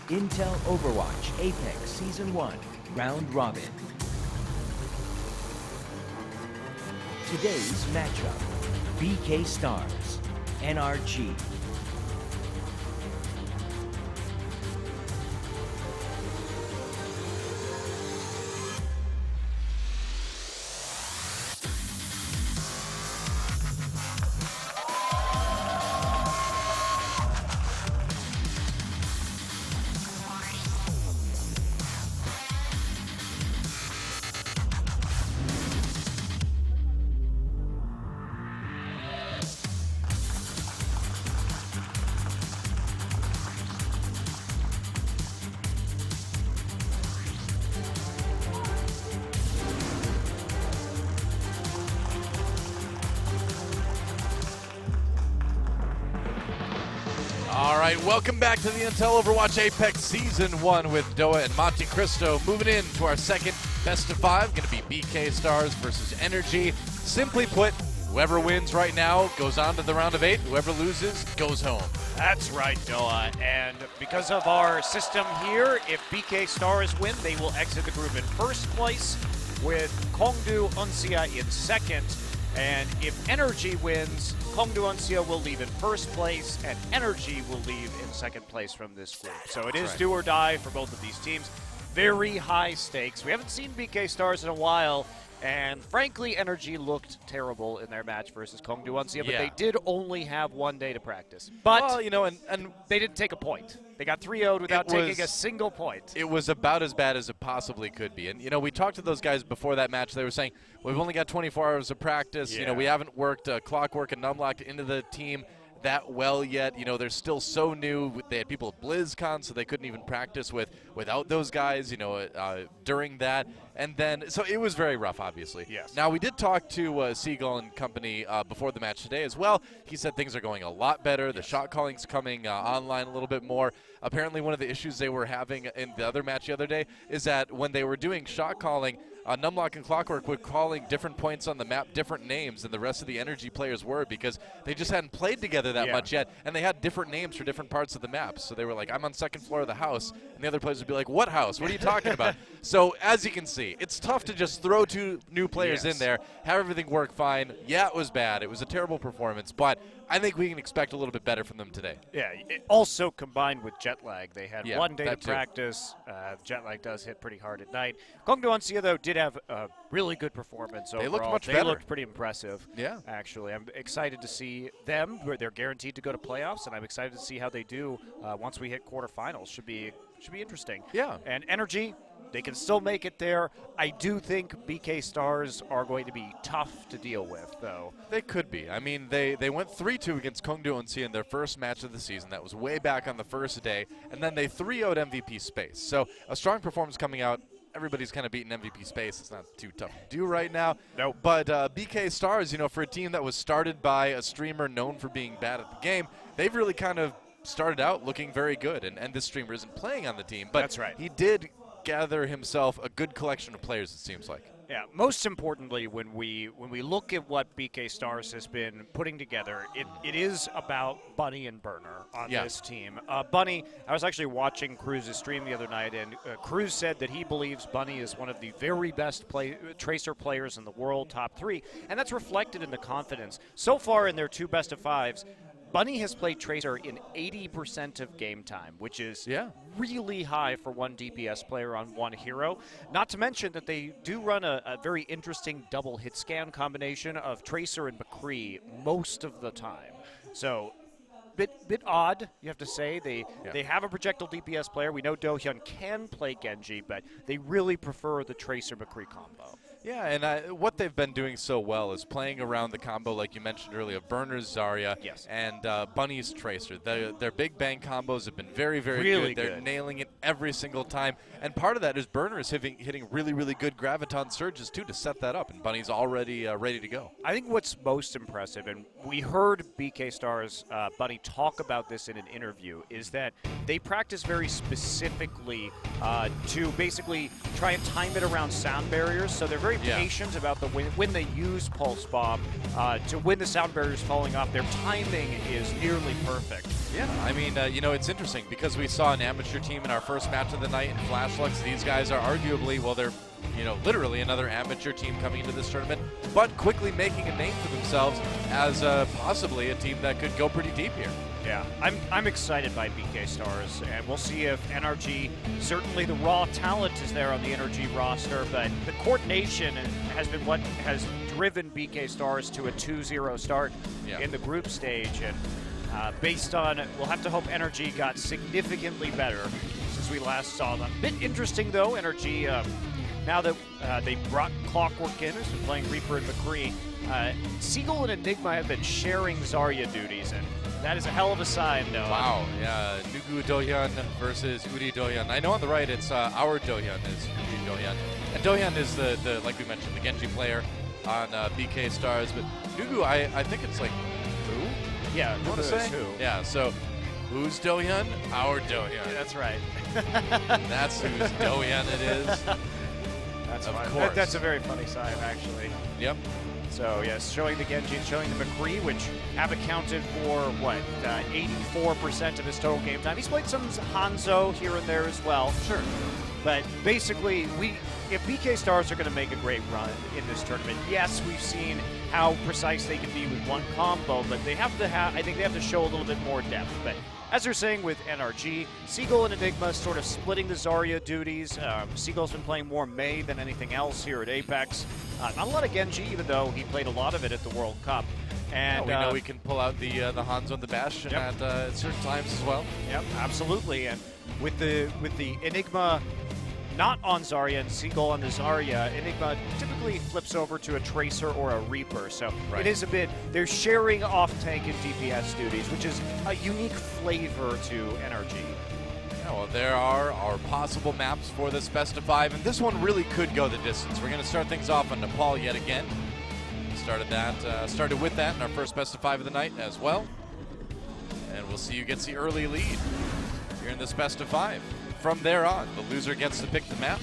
Intel Overwatch Apex Season 1, Round Robin. Today's matchup, BK Stars, NRG. All right, welcome back to the Intel Overwatch Apex Season 1 with Doa and Monte Cristo. Moving into our second best of 5, going to be BK Stars versus Energy. Simply put, whoever wins right now goes on to the round of 8. Whoever loses goes home. That's right, Doa. And because of our system here, if BK Stars win, they will exit the group in first place with Kongdu Uncia in second. And if Energy wins, Kongdu Uncia will leave in first place, and Energy will leave in second place from this group. So it is do or die for both of these teams. Very high stakes. We haven't seen BK Stars in a while, and frankly, Energy looked terrible in their match versus Kongdu Uncia, but they did only have 1 day to practice. But well, you know, and they didn't take a point. They got 3-0'd without taking a single point. It was about as bad as it possibly could be. And, you know, we talked to those guys before that match. They were saying, we've only got 24 hours of practice. You know, we haven't worked Clockwork and Numlock into the team that well yet. You know, they're still so new. They had people at BlizzCon, so they couldn't even practice without those guys, you know, during that. And then, so it was very rough, obviously. Yes. Now, we did talk to Seagull and company before the match today as well. He said things are going a lot better. The shot calling's coming online a little bit more. Apparently, one of the issues they were having in the other match the other day is that when they were doing shot calling, Numlock and Clockwork were calling different points on the map different names than the rest of the Energy players were because they just hadn't played together that much yet, and they had different names for different parts of the map. So they were like, I'm on second floor of the house, and the other players would be like, what house? What are you talking about? So as you can see, it's tough to just throw 2 new players in there, have everything work fine. Yeah, it was bad. It was a terrible performance, but I think we can expect a little bit better from them today. Yeah, it also combined with jet lag. They had 1 day to too. practice. Jet lag does hit pretty hard at night. Kongdu Uncia, though, did have a really good performance overall. They looked much better. They looked pretty impressive, Yeah. actually. I'm excited to see them. They're guaranteed to go to playoffs, and I'm excited to see how they do once we hit quarterfinals. Should be interesting. Yeah. And Energy, they can still make it there. I do think BK Stars are going to be tough to deal with, though. They could be. I mean, they went 3-2 against Kongdu Uncia in their first match of the season. That was way back on the first day. And then they 3-0'd MVP Space. So a strong performance coming out. Everybody's kind of beating MVP Space. It's not too tough to do right now. Nope. But BK Stars, you know, for a team that was started by a streamer known for being bad at the game, they've really kind of started out looking very good. And this streamer isn't playing on the team. But that's right. He did gather himself a good collection of players, it seems like. Yeah, most importantly, when we look at what BK Stars has been putting together, it is about Bunny and Burner on this team. Bunny, I was actually watching Cruz's stream the other night, and Cruz said that he believes Bunny is one of the very best Tracer players in the world, top 3, and that's reflected in the confidence. So far in their 2 best of 5s, Bunny has played Tracer in 80% of game time, which is really high for one DPS player on one hero. Not to mention that they do run a very interesting double hit scan combination of Tracer and McCree most of the time. So bit odd, you have to say. They have a projectile DPS player. We know Do-hyun can play Genji, but they really prefer the Tracer-McCree combo. Yeah, and what they've been doing so well is playing around the combo, like you mentioned earlier, of Burner's Zarya and Bunny's Tracer. Their Big Bang combos have been very, very good. They're nailing it every single time. And part of that is Burner is hitting really, really good Graviton surges, too, to set that up. And Bunny's already ready to go. I think what's most impressive, and we heard BK Stars Bunny talk about this in an interview, is that they practice very specifically to basically try and time it around sound barriers. So they're very very patient about the when they use Pulse Bomb to when the sound barrier is falling off. Their timing is nearly perfect. Yeah, I mean, it's interesting because we saw an amateur team in our first match of the night in Flashlucks. These guys are arguably, well, they're literally another amateur team coming into this tournament, but quickly making a name for themselves as possibly a team that could go pretty deep here. Yeah, I'm excited by BK Stars, and we'll see if NRG, certainly the raw talent is there on the NRG roster, but the coordination has been what has driven BK Stars to a 2-0 start in the group stage, and based on, we'll have to hope NRG got significantly better since we last saw them. Bit interesting though, NRG, now that they brought Clockwork in, who's been playing Reaper and McCree, Seagull and Enigma have been sharing Zarya duties, and that is a hell of a sign, though. Wow, yeah, Nugu Dohyun versus Uri Dohyun. I know on the right it's our Dohyun is Uri Dohyun. And Dohyun is the like we mentioned, the Genji player on BK Stars, but Nugu, I think it's like who? Yeah, you want to say? Who. Yeah, so who's Dohyun? Our Dohyun. Yeah, that's right. That's whose Dohyun it is. That's of fine. course. That's a very funny sign, actually. Yep. So, yes, showing the Genji and showing the McCree, which have accounted for, 84% of his total game time. He's played some Hanzo here and there as well. Sure. But basically, if BK Stars are going to make a great run in this tournament, yes, we've seen how precise they can be with one combo, but they have to I think they have to show a little bit more depth. But as they're saying with NRG, Seagull and Enigma sort of splitting the Zarya duties. Seagull's been playing more Mei than anything else here at Apex. Not a lot of Genji, even though he played a lot of it at the World Cup. And we know we can pull out the Hanzo and the Bastion at certain times as well. Yep, absolutely. And with the Enigma not on Zarya and Seagull on the Zarya, Enigma typically flips over to a Tracer or a Reaper. So it is a bit, they're sharing off-tank and DPS duties, which is a unique flavor to NRG. Yeah, well, there are our possible maps for this best of 5, and this one really could go the distance. We're going to start things off on Nepal yet again. Started with that in our first best of 5 of the night as well. And we'll see who gets the early lead here in this best of 5. From there on, the loser gets to pick the map.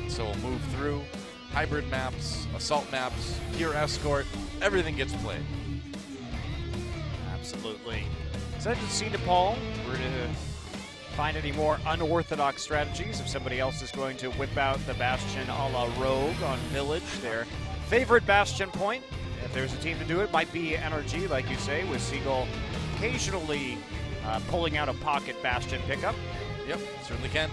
So we'll move through hybrid maps, assault maps, pure escort, everything gets played. Absolutely. Excited to see Nepal. We're going to find any more unorthodox strategies if somebody else is going to whip out the Bastion a la Rogue on Village, their favorite Bastion point. If there's a team to do it, might be NRG, like you say, with Seagull occasionally pulling out a pocket Bastion pickup. Yep, certainly can.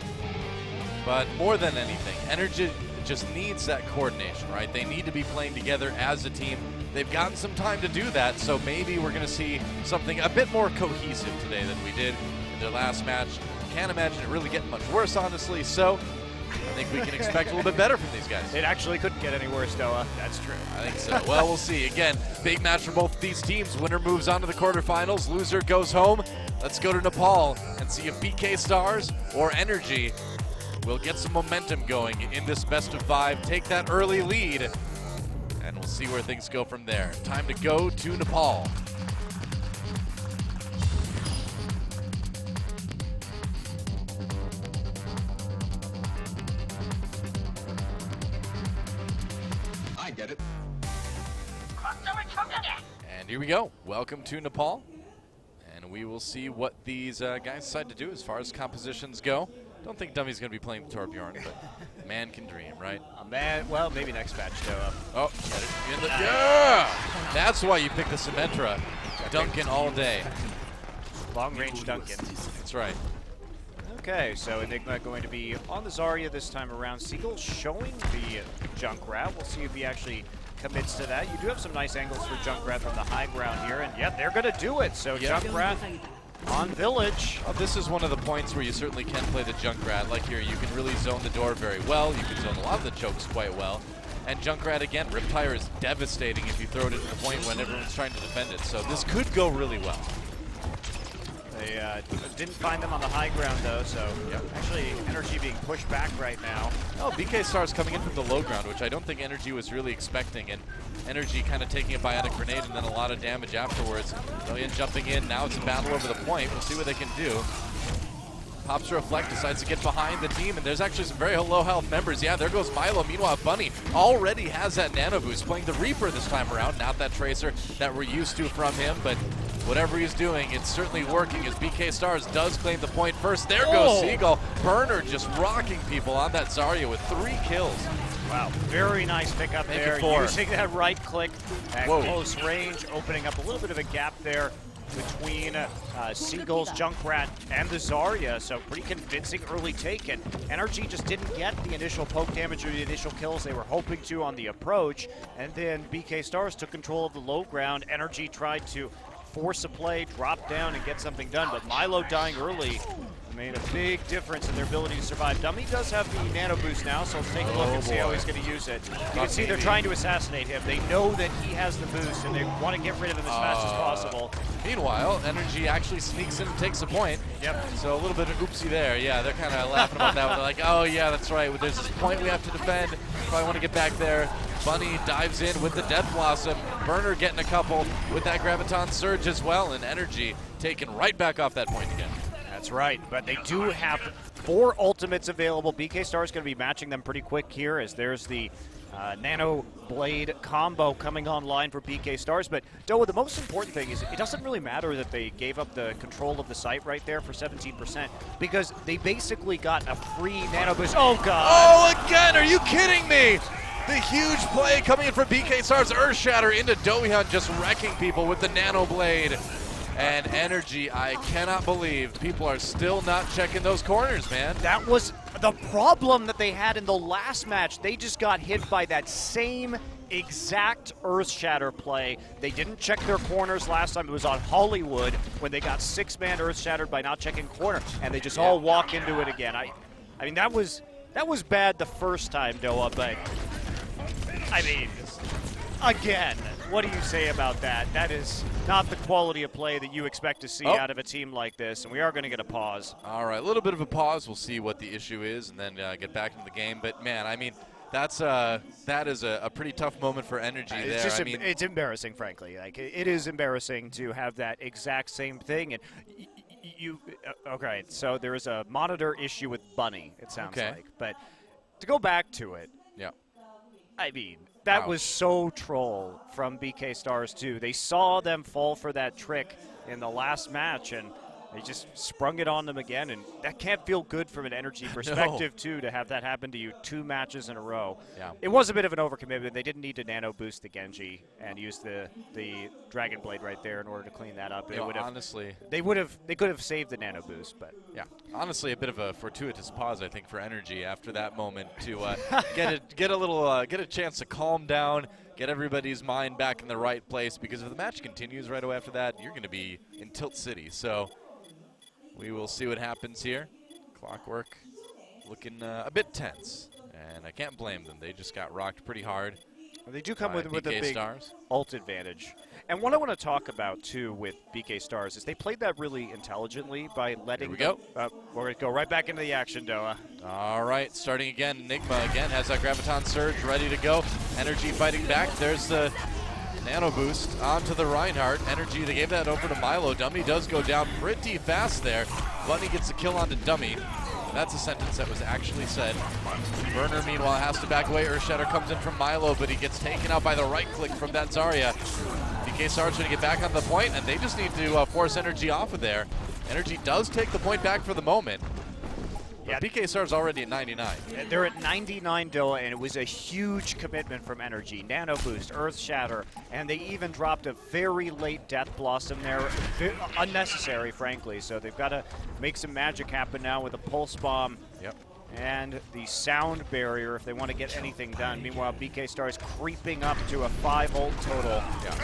But more than anything, NRG just needs that coordination, right? They need to be playing together as a team. They've gotten some time to do that, so maybe we're going to see something a bit more cohesive today than we did in their last match. Can't imagine it really getting much worse, honestly, so I think we can expect a little bit better from these guys. It actually couldn't get any worse, Noah. That's true. I think so. Well, we'll see. Again, big match for both these teams. Winner moves on to the quarterfinals. Loser goes home. Let's go to Nepal and see if BK Stars or NRG will get some momentum going in this best of 5. Take that early lead, and we'll see where things go from there. Time to go to Nepal. Get it. And here we go. Welcome to Nepal. And we will see what these guys decide to do as far as compositions go. Don't think Dummy's going to be playing Torbjorn, but man can dream, right? Man, well, maybe next match, Noah. Oh, get it. Yeah! That's why you picked the Symmetra. Duncan all day. Long-range Duncan. That's right. Okay, so Enigma going to be on the Zarya this time around. Seagull showing the Junkrat. We'll see if he actually commits to that. You do have some nice angles for Junkrat from the high ground here, and yeah, they're going to do it. So Junkrat on Village. Oh, this is one of the points where you certainly can play the Junkrat. Like here, you can really zone the door very well. You can zone a lot of the chokes quite well. And Junkrat, again, Riptire is devastating if you throw it at the point when everyone's trying to defend it. So this could go really well. They didn't find them on the high ground, though, so actually NRG being pushed back right now. Oh, BK Stars coming in from the low ground, which I don't think NRG was really expecting, and NRG kind of taking a bionic grenade and then a lot of damage afterwards. Brilliant jumping in. Now it's a battle over the point. We'll see what they can do. Pops to reflect, decides to get behind the team, and there's actually some very low health members. Yeah, there goes Milo. Meanwhile, Bunny already has that nano boost, playing the Reaper this time around, not that Tracer that we're used to from him, but whatever he's doing, it's certainly working as BK Stars does claim the point first. There goes Seagull. Burner just rocking people on that Zarya with 3 kills. Wow, very nice pickup there, using that right click at close range, opening up a little bit of a gap there between Seagull's Junkrat and the Zarya, so pretty convincing early take, and NRG just didn't get the initial poke damage or the initial kills they were hoping to on the approach, and then BK Stars took control of the low ground. NRG tried to force a play, drop down, and get something done, but Milo dying early made a big difference in their ability to survive. Dummy does have the nano boost now, so let's take a look and see how he's going to use it. You can see they're trying to assassinate him. They know that he has the boost, and they want to get rid of him as fast as possible. Meanwhile, Energy actually sneaks in and takes a point. Yep. So a little bit of oopsie there. Yeah, they're kind of laughing about that one. They're like, oh yeah, that's right. There's this point we have to defend. Probably want to get back there. Bunny dives in with the Death Blossom. Burner getting a couple with that Graviton Surge as well, and Energy taken right back off that point again. That's right, but they do have 4 ultimates available. BK Star is going to be matching them pretty quick here, as there's the Nano Blade combo coming online for BK Stars. But Doa, the most important thing is it doesn't really matter that they gave up the control of the site right there for 17%, because they basically got a free Nano Boost. Oh, God. Oh, again, are you kidding me? The huge play coming in from BK Stars, Earth Shatter into Dohyun, just wrecking people with the Nano Blade. And Energy, I cannot believe people are still not checking those corners, man. That was the problem that they had in the last match. They just got hit by that same exact Earth Shatter play. They didn't check their corners last time. It was on Hollywood when they got 6-man Earth Shattered by not checking corner, and they just all walk into it again. I mean, that was bad the first time, Doa, but I mean, again, what do you say about that? That is not the quality of play that you expect to see out of a team like this, and we are going to get a pause. All right, a little bit of a pause. We'll see what the issue is and then get back into the game. But, man, I mean, that is a pretty tough moment for Energy there. It's just it's embarrassing, frankly. Like, it is embarrassing to have that exact same thing. And okay, so there is a monitor issue with Bunny, it sounds like. But to go back to it, I mean, that was so troll from BK Stars, too. They saw them fall for that trick in the last match, and they just sprung it on them again, and that can't feel good from an Energy perspective, too, to have that happen to you 2 matches in a row. Yeah. It was a bit of an overcommitment. They didn't need to nano boost the Genji and use the Dragon Blade right there in order to clean that up. Honestly, they could have saved the nano boost, but yeah, honestly, a bit of a fortuitous pause, I think, for Energy after that moment to get a chance to calm down, get everybody's mind back in the right place, because if the match continues right away after that, you're going to be in Tilt City. So we will see what happens here. Clockwork looking a bit tense, and I can't blame them. They just got rocked pretty hard. They do come with a big Stars. ult advantage. And what I want to talk about, too, with BK Stars is they played that really intelligently by letting Here we go. We're going to go right back into the action, Doa. All right, starting again. Enigma again has that Graviton Surge ready to go. Energy fighting back. There's the Nano Boost onto the Reinhardt. Energy, they gave that over to Milo. Dummy does go down pretty fast there. Bunny gets the kill onto Dummy. That's a sentence that was actually said. Burner, meanwhile, has to back away. Earthshatter comes in from Milo, but he gets taken out by the right click from that Zarya. BK Stars trying to get back on the point, and they just need to force Energy off of there. Energy does take the point back for the moment. Yeah, BK Stars already at 99. They're at 99, Doa, and it was a huge commitment from Energy. Nano Boost, Earth Shatter, and they even dropped a very late Death Blossom there. Unnecessary, frankly, so they've got to make some magic happen now with a Pulse Bomb. Yep. And the sound barrier if they want to get anything done. Meanwhile, BK Stars creeping up to a 5 ult total. Yeah.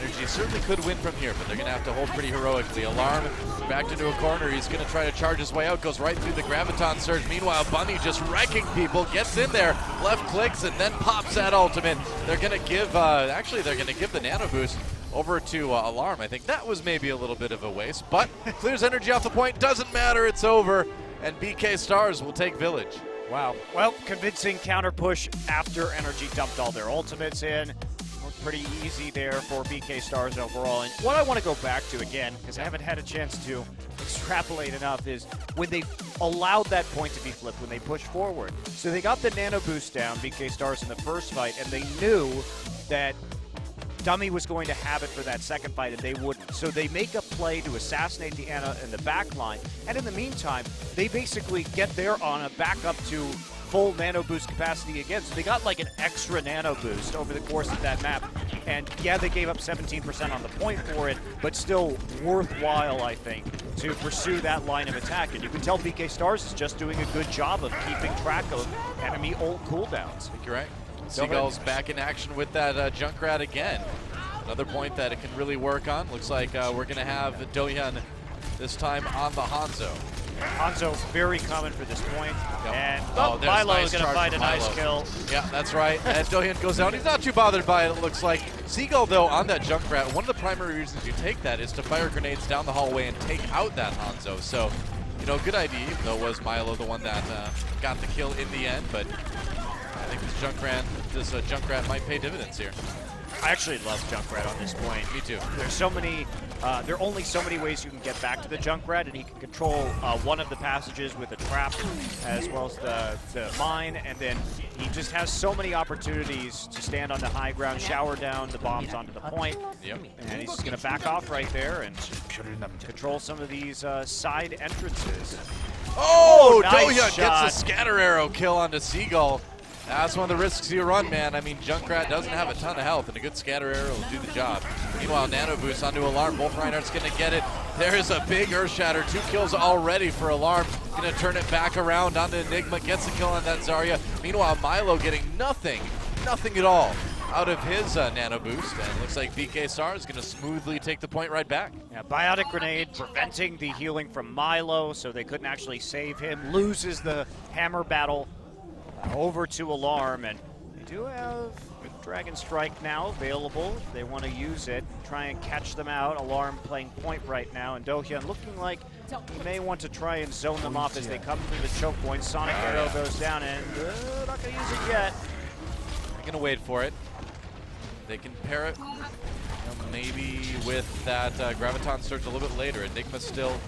Energy certainly could win from here, but they're going to have to hold pretty heroically. Alarm backed into a corner. He's going to try to charge his way out. Goes right through the Graviton Surge. Meanwhile, Bunny just wrecking people. Gets in there, left clicks, and then pops that ultimate. They're going to give, they're going to give the Nano Boost over to Alarm. I think that was maybe a little bit of a waste, but clears Energy off the point. Doesn't matter. It's over, and BK Stars will take Village. Wow. Well, convincing counter push after Energy dumped all their ultimates in. Looked pretty easy there for BK Stars overall. And what I want to go back to again, because I haven't had a chance to extrapolate enough, is when they allowed that point to be flipped, when they pushed forward. So they got the nano boost down, BK Stars, in the first fight, and they knew that Dummy was going to have it for that second fight, and they wouldn't. So they make a play to assassinate the Ana in the back line, and in the meantime, they basically get their Ana back up to full nano boost capacity again. So they got like an extra nano boost over the course of that map. And yeah, they gave up 17% on the point for it, but still worthwhile, I think, to pursue that line of attack. And you can tell BK Stars is just doing a good job of keeping track of enemy ult cooldowns. I think you're right. Seagull's back in action with that Junkrat again. Another point that it can really work on. Looks like we're going to have Dohyun this time on the Hanzo. Hanzo very common for this point. Yep. And there's Milo nice is going to find a nice kill. Yeah, that's right. And Dohyun goes out. He's not too bothered by it, it looks like. Seagull, though, on that Junkrat, one of the primary reasons you take that is to fire grenades down the hallway and take out that Hanzo. So, you know, good idea, even though was Milo the one that got the kill in the end. But I think this Junkrat might pay dividends here. I actually love Junkrat on this point. Me too. There's so many, there are only so many ways you can get back to the Junkrat, and he can control one of the passages with a trap as well as the mine, and then he just has so many opportunities to stand on the high ground, shower down the bombs onto the point. Yep. And he's just going to back off right there and control some of these side entrances. Oh, nice Dohyun shot. gets a scatter arrow kill onto Seagull. That's one of the risks you run, man. I mean, Junkrat doesn't have a ton of health, and a good scatter arrow will do the job. Meanwhile, Nano Boost onto Alarm. Wolf Reinhardt's going to get it. There is a big Earth Shatter. 2 kills already for Alarm. Going to turn it back around onto Enigma. Gets a kill on that Zarya. Meanwhile, Milo getting nothing at all out of his Nano Boost. And looks like BK Star is going to smoothly take the point right back. Yeah, Biotic Grenade preventing the healing from Milo, so they couldn't actually save him. Loses the hammer battle over to Alarm, and they do have Dragon Strike now available if they want to use it, try and catch them out. Alarm playing point right now, and Dohyun looking like he may want to try and zone them off as they come through the choke point. Sonic Arrow goes down, and not going to use it yet. They're going to wait for it. They can pair it maybe with that Graviton Surge a little bit later. Enigma's still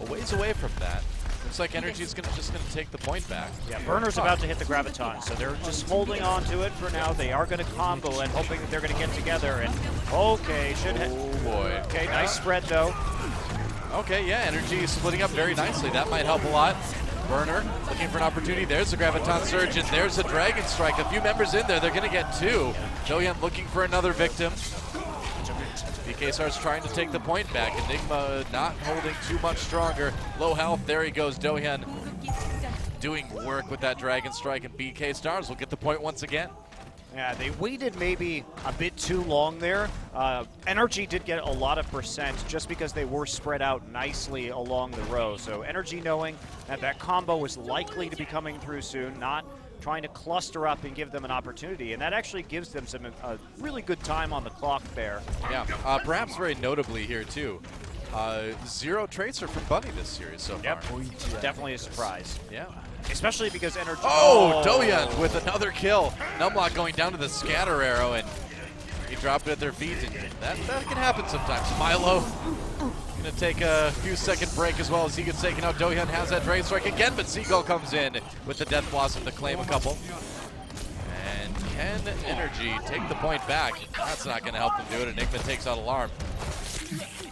a ways away from that. Looks like Energy's just gonna take the point back. Yeah, Burner's about to hit the Graviton, so they're just holding on to it for now. They are going to combo and hoping that they're going to get together. And okay, should hit. Oh boy. Okay, nice spread though. Okay, yeah, Energy splitting up very nicely. That might help a lot. Burner looking for an opportunity. There's the Graviton Surge, and there's a Dragon Strike. A few members in there. They're going to get 2. Dohyun looking for another victim. BK starts trying to take the point back. Enigma not holding too much stronger. Low health. There he goes. Dohyun doing work with that Dragon Strike, and BK Stars will get the point once again. Yeah, they waited maybe a bit too long there. Energy did get a lot of percent just because they were spread out nicely along the row. So Energy knowing that that combo was likely to be coming through soon, not trying to cluster up and give them an opportunity. And that actually gives them some really good time on the clock there. Yeah, perhaps very notably here too. 0 Tracer from Bunny this series so far. Definitely a surprise. Yeah. Especially because Energy... Oh, Dohyun with another kill. Numlock going down to the scatter arrow, and he dropped it at their feet, and that can happen sometimes. Milo gonna take a few second break as well as he gets taken out. Dohyun has that Dragon Strike again, but Seagull comes in with the Death Blossom to claim a couple. And can Energy take the point back? That's not gonna help them do it. Enigma takes out Alarm.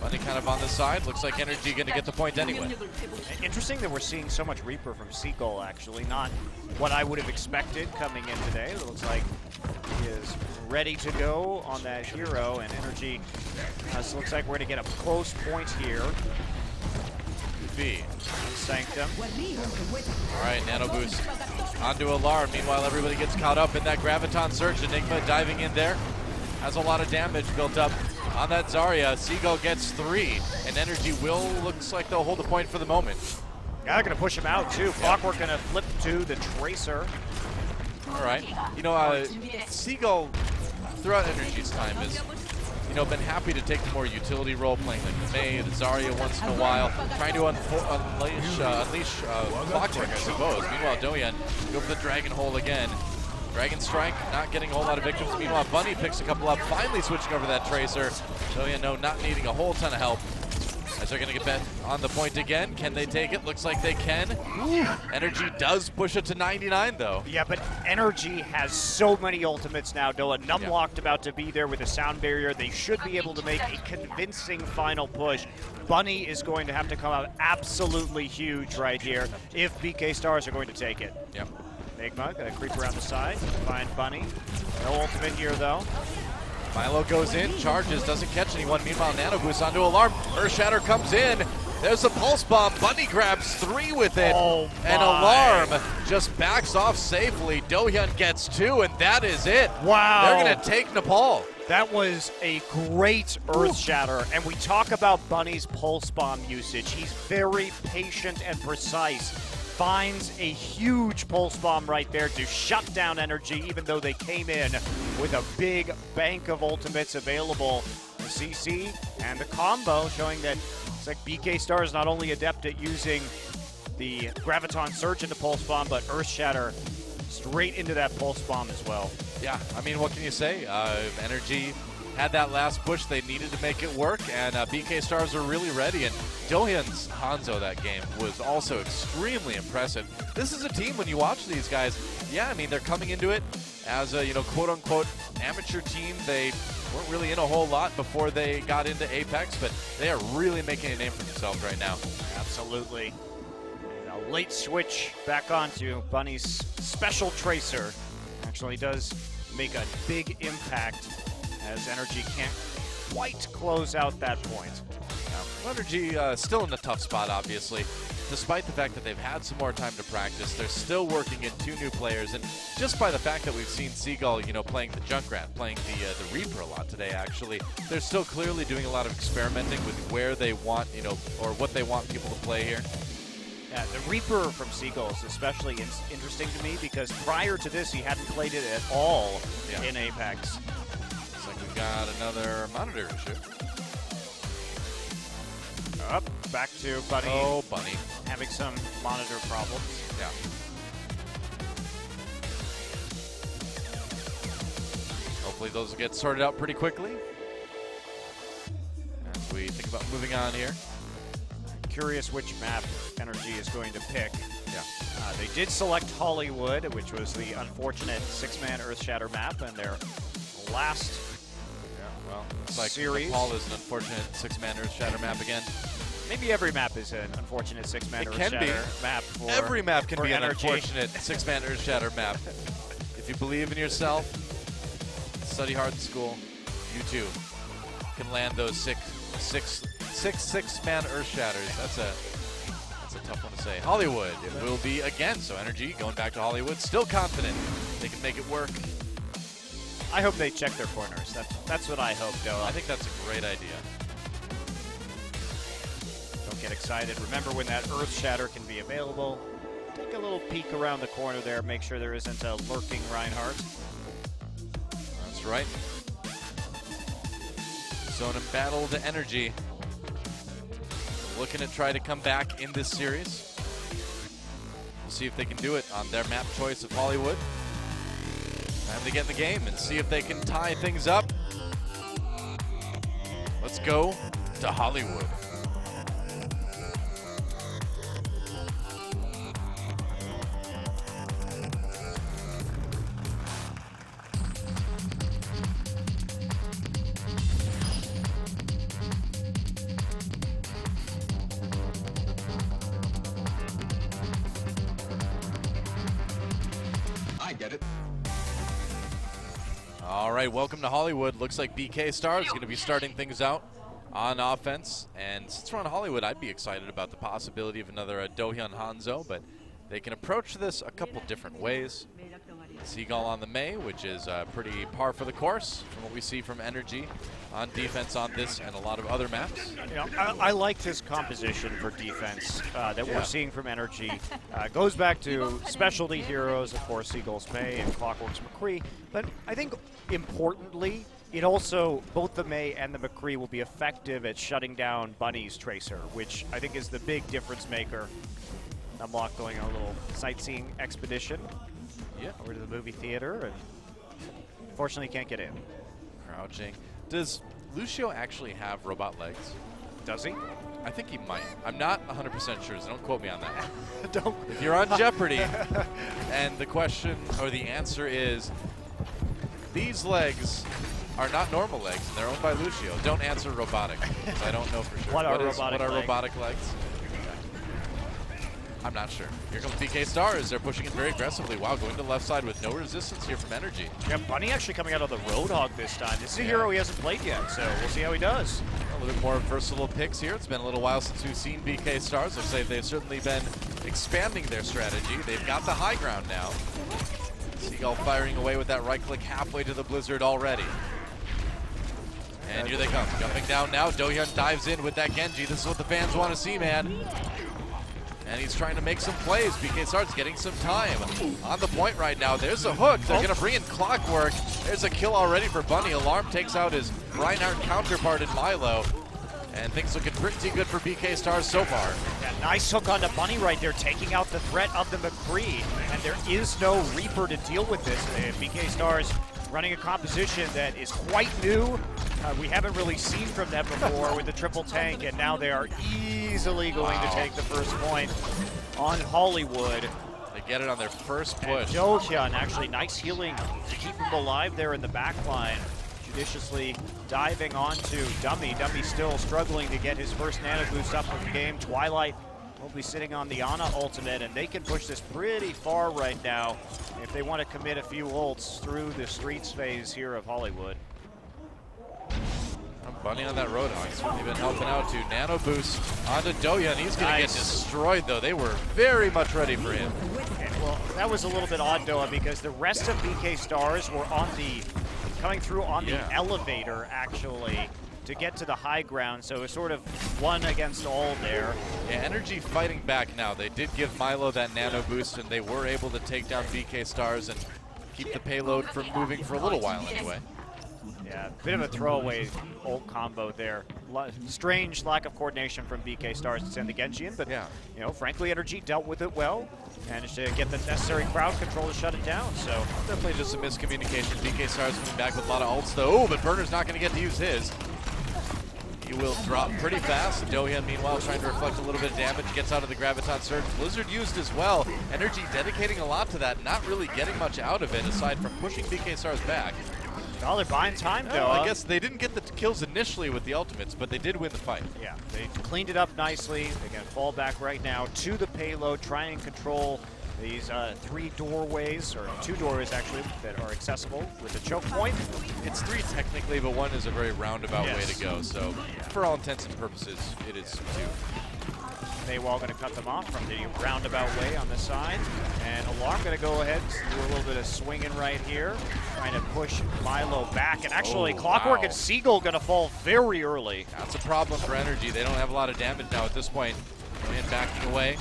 Bunny kind of on the side. Looks like Energy going to get the point anyway. Interesting that we're seeing so much Reaper from Seagull, actually. Not what I would have expected coming in today. It looks like he is ready to go on that hero, and Energy looks like we're going to get a close point here. B. Sanctum. All right, Nano Boost onto Alarm. Meanwhile, everybody gets caught up in that Graviton Surge. Enigma diving in there. Has a lot of damage built up on that Zarya. Seagull gets 3, and Energy looks like they'll hold the point for the moment. Yeah, they're going to push him out too. Clockwork going to flip to the Tracer. All right. You know, Seagull, throughout Energy's time, has been happy to take the more utility role, playing like the Mei, the Zarya once in a while, trying to unleash Clockwork, I suppose. Meanwhile, Dohyun go for the Dragon Hole again. Dragon Strike not getting a whole lot of victims. Meanwhile, Bunny picks a couple up, finally switching over that Tracer. So, not needing a whole ton of help. As they're going to get bet on the point again. Can they take it? Looks like they can. Energy does push it to 99, though. Yeah, but Energy has so many ultimates now, Noah. Numlocked about to be there with a sound barrier. They should be able to make a convincing final push. Bunny is going to have to come out absolutely huge right here if BK Stars are going to take it. Yep. Enigma going to creep around the side, find Bunny. No ultimate here, though. Milo goes in, charges, doesn't catch anyone. Meanwhile, Nano boosts onto Alarm. Earthshatter comes in. There's a Pulse Bomb. Bunny grabs 3 with it. Oh and Alarm just backs off safely. Dohyun gets 2, and that is it. Wow. They're going to take Nepal. That was a great Earthshatter, and we talk about Bunny's Pulse Bomb usage. He's very patient and precise. Finds a huge Pulse Bomb right there to shut down Energy, even though they came in with a big bank of ultimates available. The CC and the combo showing that it's like BK Star is not only adept at using the Graviton Surge into Pulse Bomb, but Earthshatter straight into that Pulse Bomb as well. Yeah, I mean, what can you say? Energy had that last push. They needed to make it work, and BK Stars are really ready. And Dohyun's Hanzo that game was also extremely impressive. This is a team, when you watch these guys, yeah, I mean, they're coming into it as a, quote-unquote amateur team. They weren't really in a whole lot before they got into Apex, but they are really making a name for themselves right now. Absolutely. A late switch back onto Bunny's special Tracer. Actually does make a big impact as Energy can't quite close out that point. Yeah. Energy still in a tough spot, obviously. Despite the fact that they've had some more time to practice, they're still working in 2 new players. And just by the fact that we've seen Seagull, playing the Junkrat, playing the Reaper a lot today, actually, they're still clearly doing a lot of experimenting with where they want, or what they want people to play here. Yeah, the Reaper from Seagull is especially interesting to me because prior to this, he hadn't played it at all in Apex. Looks like we've got another monitor issue. Up, back to Bunny. Oh, Bunny. Having some monitor problems. Yeah. Hopefully those will get sorted out pretty quickly as we think about moving on here. Curious which map Energy is going to pick. Yeah. They did select Hollywood, which was the unfortunate 6-man Earthshatter map, and their last looks like series. Nepal is an unfortunate 6-man Earthshatter map again. Maybe every map is an unfortunate 6-man Earthshatter map. Every map can be Energy. an unfortunate 6-man Earthshatter map. If you believe in yourself, study hard in school, you too can land those six 6-man Earthshatters. That's a tough one to say. Hollywood, it will be again. So Energy going back to Hollywood, still confident they can make it work. I hope they check their corners. That's what I hope, Doa. I think that's a great idea. Don't get excited. Remember when that Earthshatter can be available. Take a little peek around the corner there. Make sure there isn't a lurking Reinhardt. That's right. Zone and battle to Energy. Looking to try to come back in this series. We'll see if they can do it on their map choice of Hollywood. Time to get in the game and see if they can tie things up. Let's go to Hollywood. All right, welcome to Hollywood. Looks like BK Stars is going to be starting things out on offense. And since we're on Hollywood, I'd be excited about the possibility of another Dohyun Hanzo, but they can approach this a couple different ways. Seagull on the Mei, which is pretty par for the course from what we see from Energy on defense on this and a lot of other maps. I liked his composition for defense that we're seeing from Energy. Goes back to specialty heroes, of course, Seagull's Mei and Clockwork's McCree. But I think importantly, it also, both the Mei and the McCree will be effective at shutting down Bunny's Tracer, which I think is the big difference maker. Numlock going on a little sightseeing expedition. Yeah. over to the movie theater, and unfortunately can't get in. Crouching. Does Lucio actually have robot legs? Does he? I think he might. I'm not 100% sure, so don't quote me on that. Don't. If you're on Jeopardy, and the question or the answer is, these legs are not normal legs, and they're owned by Lucio. Don't answer robotic. I don't know for sure. What are robotic legs? I'm not sure. Here comes BK Stars. They're pushing it very aggressively. Wow, going to the left side with no resistance here from Energy. Yeah, Bunny actually coming out of the Roadhog this time. This is a hero he hasn't played yet, so we'll see how he does. A little bit more versatile picks here. It's been a little while since we've seen BK Stars. Looks like they've certainly been expanding their strategy. They've got the high ground now. Seagull firing away with that right click halfway to the Blizzard already. And here they come. Jumping down now. Dohyun dives in with that Genji. This is what the fans want to see, man. And he's trying to make some plays. BK Stars getting some time on the point right now. There's a hook. They're going to bring in Clockwork. There's a kill already for Bunny. Alarm takes out his Reinhardt counterpart in Milo. And things looking pretty good for BK Stars so far. Yeah, nice hook onto Bunny right there, taking out the threat of the McCree. And there is no Reaper to deal with this. BK Stars running a composition that is quite new. We haven't really seen from them before with the triple tank, and now they are easily going to take the first point on Hollywood. They get it on their first push. And Dohyun, actually nice healing to keep him alive there in the back line. Judiciously diving onto Dummy. Dummy still struggling to get his first nano boost up of the game. Twilight will be sitting on the Ana ultimate, and they can push this pretty far right now if they want to commit a few ults through the streets phase here of Hollywood. Bunny on that Roadhog. Certainly been helping out too. Nano boost onto Dohyun. He's going to get destroyed, though. They were very much ready for him. And, well, that was a little bit odd, Doa, because the rest of BK Stars were coming through on the elevator, actually, to get to the high ground. So it was sort of one against all there. Yeah, Energy fighting back now. They did give Milo that nano boost, and they were able to take down BK Stars and keep the payload from moving for a little while anyway. Yeah, bit of a throwaway ult combo there. Strange lack of coordination from BK Stars to send the Genji in, but you know, frankly, Energy dealt with it well. Managed to get the necessary crowd control to shut it down. So definitely just some miscommunication. BK Stars coming back with a lot of ults though. Oh, but Burner's not going to get to use his. He will drop pretty fast. Dohyun, meanwhile, trying to reflect a little bit of damage, gets out of the Graviton Surge. Blizzard used as well. Energy dedicating a lot to that, not really getting much out of it, aside from pushing BK Stars back. Well, they're buying time, though. I guess they didn't get the kills initially with the ultimates, but they did win the fight. Yeah, they cleaned it up nicely. They're going to fall back right now to the payload, try and control these 3 doorways, or 2 doorways actually, that are accessible with the choke point. It's 3 technically, but 1 is a very roundabout way to go. So for all intents and purposes, it is 2. Maywall going to cut them off from the roundabout way on the side. And Alarm going to go ahead, do a little bit of swinging right here, trying to push Milo back. And actually, Clockwork and Seagull going to fall very early. That's a problem for Energy. They don't have a lot of damage now at this point. And backing away.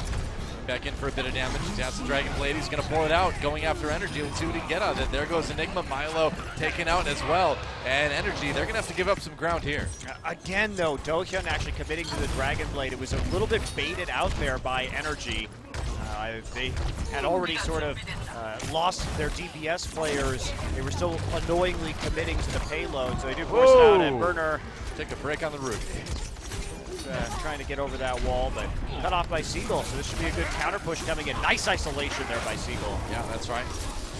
Back in for a bit of damage. He's got the Dragon Blade. He's going to pull it out, going after Energy. Let's see what he can get out of it. There goes Enigma. Milo taken out as well. And Energy, they're going to have to give up some ground here. Again, though, Dohyun actually committing to the Dragon Blade. It was a little bit baited out there by Energy. They had already sort of lost their DPS players. They were still annoyingly committing to the payload, so they do force it out, and Burner take a break on the roof. Trying to get over that wall, but cut off by Seagull, so this should be a good counter push coming in. Nice isolation there by Seagull. Yeah, that's right.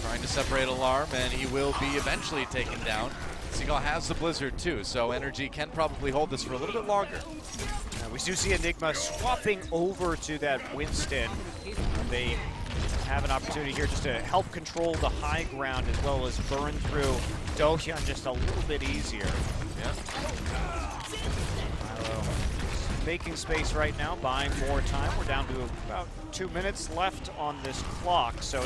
Trying to separate Alarm, and he will be eventually taken down. Seagull has the Blizzard too, so Energy can probably hold this for a little bit longer. We do see Enigma swapping over to that Winston. They have an opportunity here just to help control the high ground as well as burn through Dohyun just a little bit easier. Yeah. Making space right now, buying more time. We're down to about 2 minutes left on this clock, so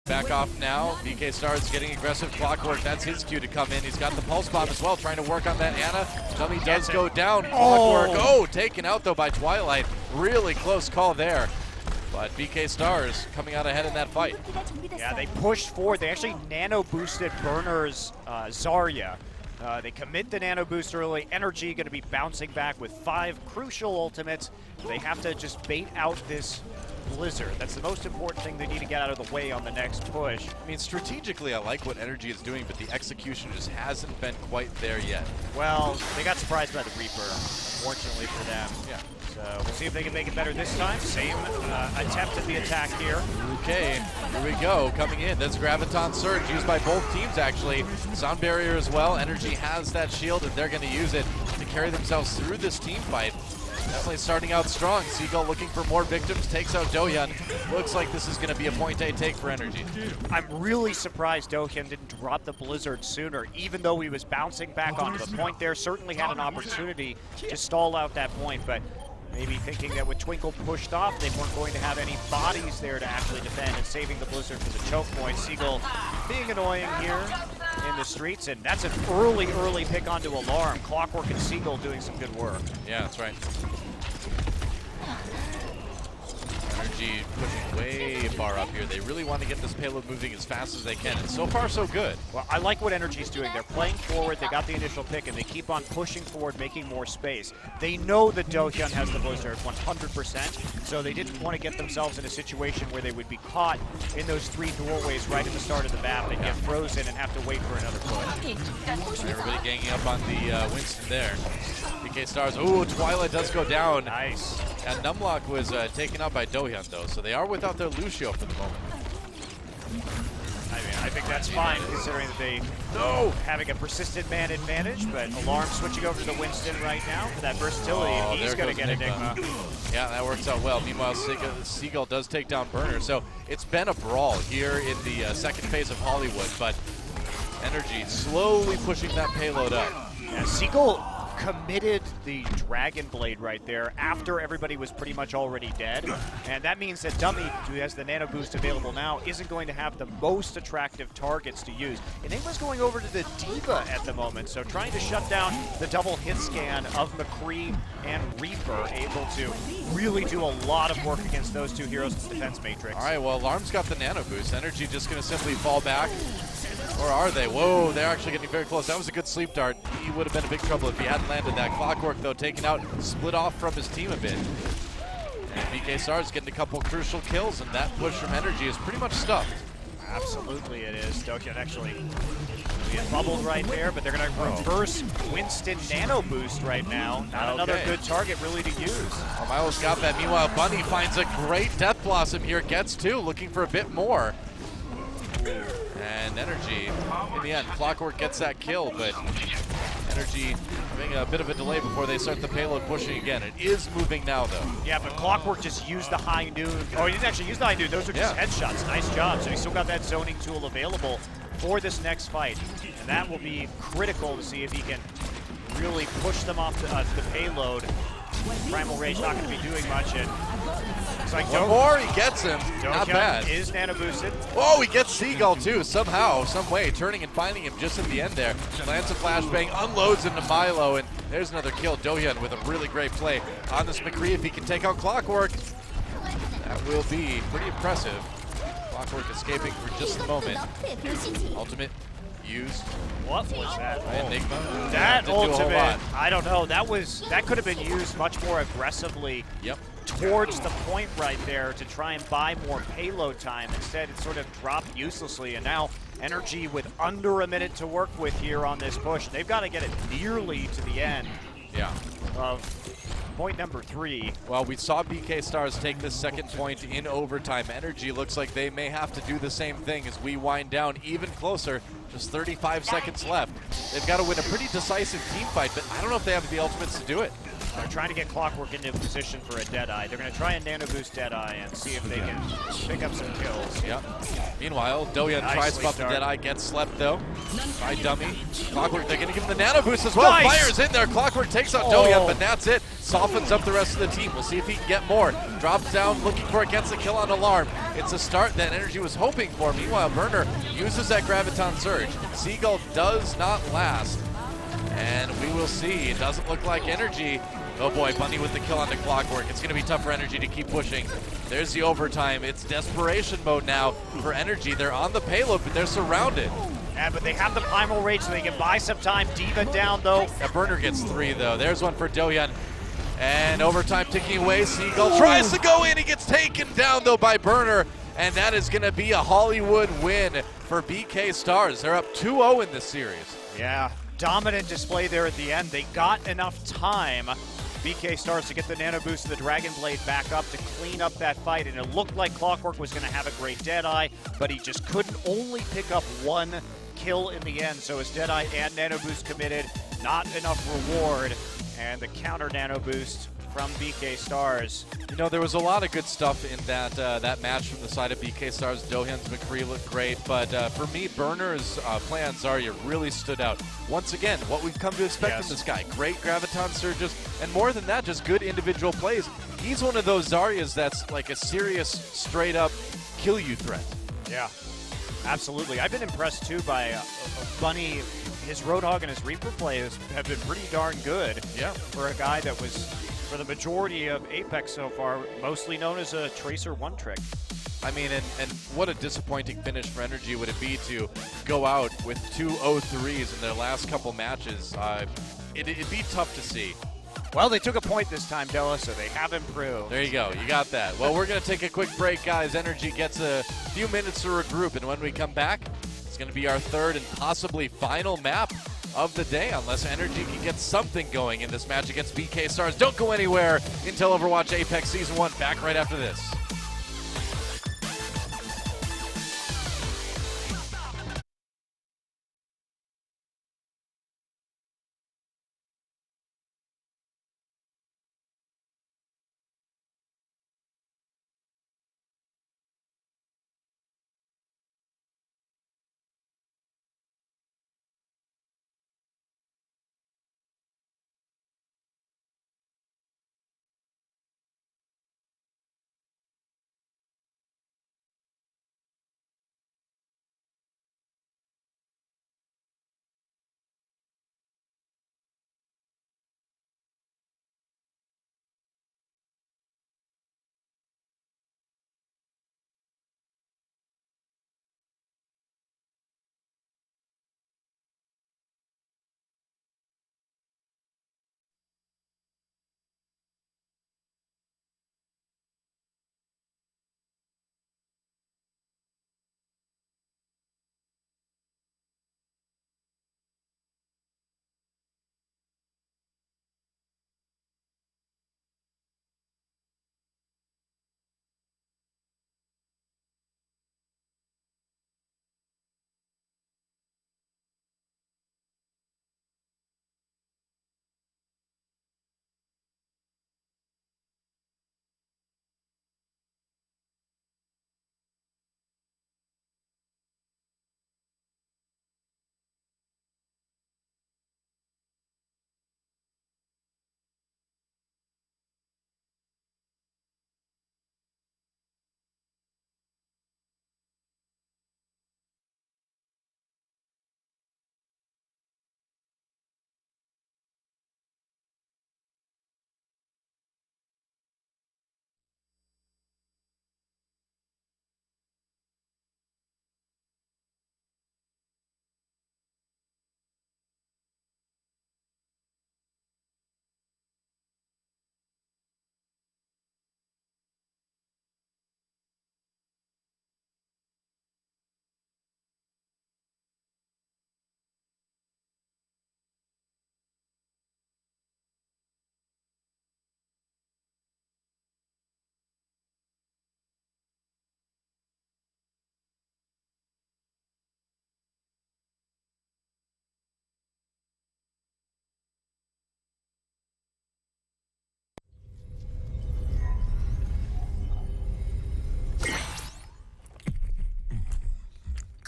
back off now. BK Stars getting aggressive. Clockwork, that's his cue to come in. He's got the pulse bomb as well, trying to work on that Ana. Dummy does go down. Clockwork, taken out though by Twilight. Really close call there. But BK Stars coming out ahead in that fight. Yeah, they pushed forward. They actually nano boosted Burner's Zarya. They commit the nano boost early. Energy going to be bouncing back with 5 crucial ultimates. They have to just bait out this Blizzard. That's the most important thing they need to get out of the way on the next push. I mean, strategically, I like what Energy is doing, but the execution just hasn't been quite there yet. Well, they got surprised by the Reaper, unfortunately for them. Yeah. So we'll see if they can make it better this time. Same attempt at the attack here. Okay, here we go. Coming in, that's Graviton Surge used by both teams, actually. Sound Barrier as well. Energy has that shield, and they're going to use it to carry themselves through this team fight. Definitely starting out strong. Seagull looking for more victims, takes out Dohyun. Looks like this is going to be a point A take for Energy. I'm really surprised Dohyun didn't drop the Blizzard sooner, even though he was bouncing back onto the point there. Certainly had an opportunity to stall out that point, but maybe thinking that with Twinkle pushed off, they weren't going to have any bodies there to actually defend, and saving the Blizzard for the choke point. Seagull being annoying here in the streets, and that's an early pick onto Alarm. Clockwork and Seagull doing some good work. Yeah, that's right. Energy pushing way far up here. They really want to get this payload moving as fast as they can, and so far so good. Well, I like what Energy's doing. They're playing forward, they got the initial pick, and they keep on pushing forward, making more space. They know that Dohyun has the Blizzard 100%, so they didn't want to get themselves in a situation where they would be caught in those 3 doorways right at the start of the map and get frozen and have to wait for another push. Everybody ganging up on the Winston there. BK Stars, Twilight does go down. Nice. And Numlock was taken out by Dohyun though, so they are without their Lucio for the moment. I mean, I think that's fine considering that they having a persistent man advantage, but Alarm switching over to the Winston right now for that versatility, and he's going to get Enigma. Yeah, that works out well. Meanwhile, Seagull does take down Burner, so it's been a brawl here in the second phase of Hollywood, but Energy slowly pushing that payload up. Yeah, Seagull committed the Dragon Blade right there after everybody was pretty much already dead, and that means that Dummy, who has the nano boost available now, isn't going to have the most attractive targets to use. Enigma's going over to the D.Va at the moment, so trying to shut down the double hit scan of McCree and Reaper, able to really do a lot of work against those 2 heroes in the defense matrix. All right, well, Alarm's got the nano boost. Energy just going to simply fall back. Or are they? Whoa, they're actually getting very close. That was a good sleep dart. He would have been in big trouble if he hadn't landed that. Clockwork, though, taken out, split off from his team a bit. And BK Stars getting a couple crucial kills, and that push from Energy is pretty much stuffed. Absolutely it is. Dohyun actually get bubbled right there, but they're going to reverse Winston nano boost right now. Not another good target really to use. Well, Milo's got that. Meanwhile, Bunny finds a great Death Blossom here. Gets 2, looking for a bit more. And Energy, in the end, Clockwork gets that kill, but Energy having a bit of a delay before they start the payload pushing again. It is moving now, though. Yeah, but Clockwork just used the high noon. Oh, he didn't actually use the high noon. Those are just headshots. Nice job. So he's still got that zoning tool available for this next fight. And that will be critical to see if he can really push them off the payload. Primal Rage not going to be doing much. And it's like one more, he gets him. Not bad. Is nano boosted. Oh, he gets Seagull too, somehow, some way, turning and finding him just in the end there. Lands a flashbang, unloads him to Milo, and there's another kill. Dohyun with a really great play on this McCree. If he can take out Clockwork, that will be pretty impressive. Clockwork escaping for just a moment. Ultimate used. What was that? Enigma. That ultimate, I don't know. That could have been used much more aggressively. Towards the point right there to try and buy more payload time. Instead, it sort of dropped uselessly, and now Energy with under a minute to work with here on this push. They've got to get it nearly to the end of point number 3. Well, we saw BK Stars take this second point in overtime. Energy looks like they may have to do the same thing as we wind down even closer. Just 35 seconds left. They've got to win a pretty decisive team fight, but I don't know if they have the ultimates to do it. They're trying to get Clockwork into position for a Deadeye. They're going to try and nano boost Deadeye and see if they can pick up some kills. Meanwhile, Dohyun tries to buff the Deadeye, gets slept though by Dummy. Clockwork, they're going to give him the nano boost as well. Fires in there. Clockwork takes out Dohyun, but that's it. Softens up the rest of the team. We'll see if he can get more. Drops down, looking for it, gets the kill on Alarm. It's a start that Energy was hoping for. Meanwhile, Burner uses that Graviton Surge. Seagull does not last. And we will see. It doesn't look like Energy. Oh boy, Bunny with the kill on the Clockwork. It's going to be tough for Energy to keep pushing. There's the overtime. It's desperation mode now for Energy. They're on the payload, but they're surrounded. Yeah, but they have the primal rage, so they can buy some time. Diva down, though. That Burner gets 3, though. There's one for Dohyun. And overtime ticking away. Seagull tries to go in. He gets taken down, though, by Burner. And that is going to be a Hollywood win for BK Stars. They're up 2-0 in this series. Yeah, dominant display there at the end. They got enough time, BK Stars, to get the Nano Boost and the Dragon Blade back up to clean up that fight. And it looked like Clockwork was going to have a great Deadeye, but he just couldn't only pick up one kill in the end. So his Deadeye and Nano Boost committed, not enough reward. And the counter Nano Boost from BK Stars. You know, there was a lot of good stuff in that match from the side of BK Stars. Dohyun's McCree looked great, but for me, Burner's play on Zarya really stood out. Once again, what we've come to expect from this guy. Great Graviton Surges, and more than that, just good individual plays. He's one of those Zaryas that's like a serious, straight-up kill-you threat. Yeah, absolutely. I've been impressed, too, by Bunny. His Roadhog and his Reaper plays have been pretty darn good. Yeah. For a guy that was, for the majority of Apex so far, mostly known as a Tracer one-trick. I mean, and what a disappointing finish for Energy would it be to go out with 2 0-3s in their last couple matches. It'd be tough to see. Well, they took a point this time, Della, so they have improved. There you go. You got that. Well, we're going to take a quick break, guys. Energy gets a few minutes to regroup, and when we come back, it's going to be our third and possibly final map of the day, unless Energy can get something going in this match against BK Stars. Don't go anywhere until Overwatch Apex Season 1. Back right after this.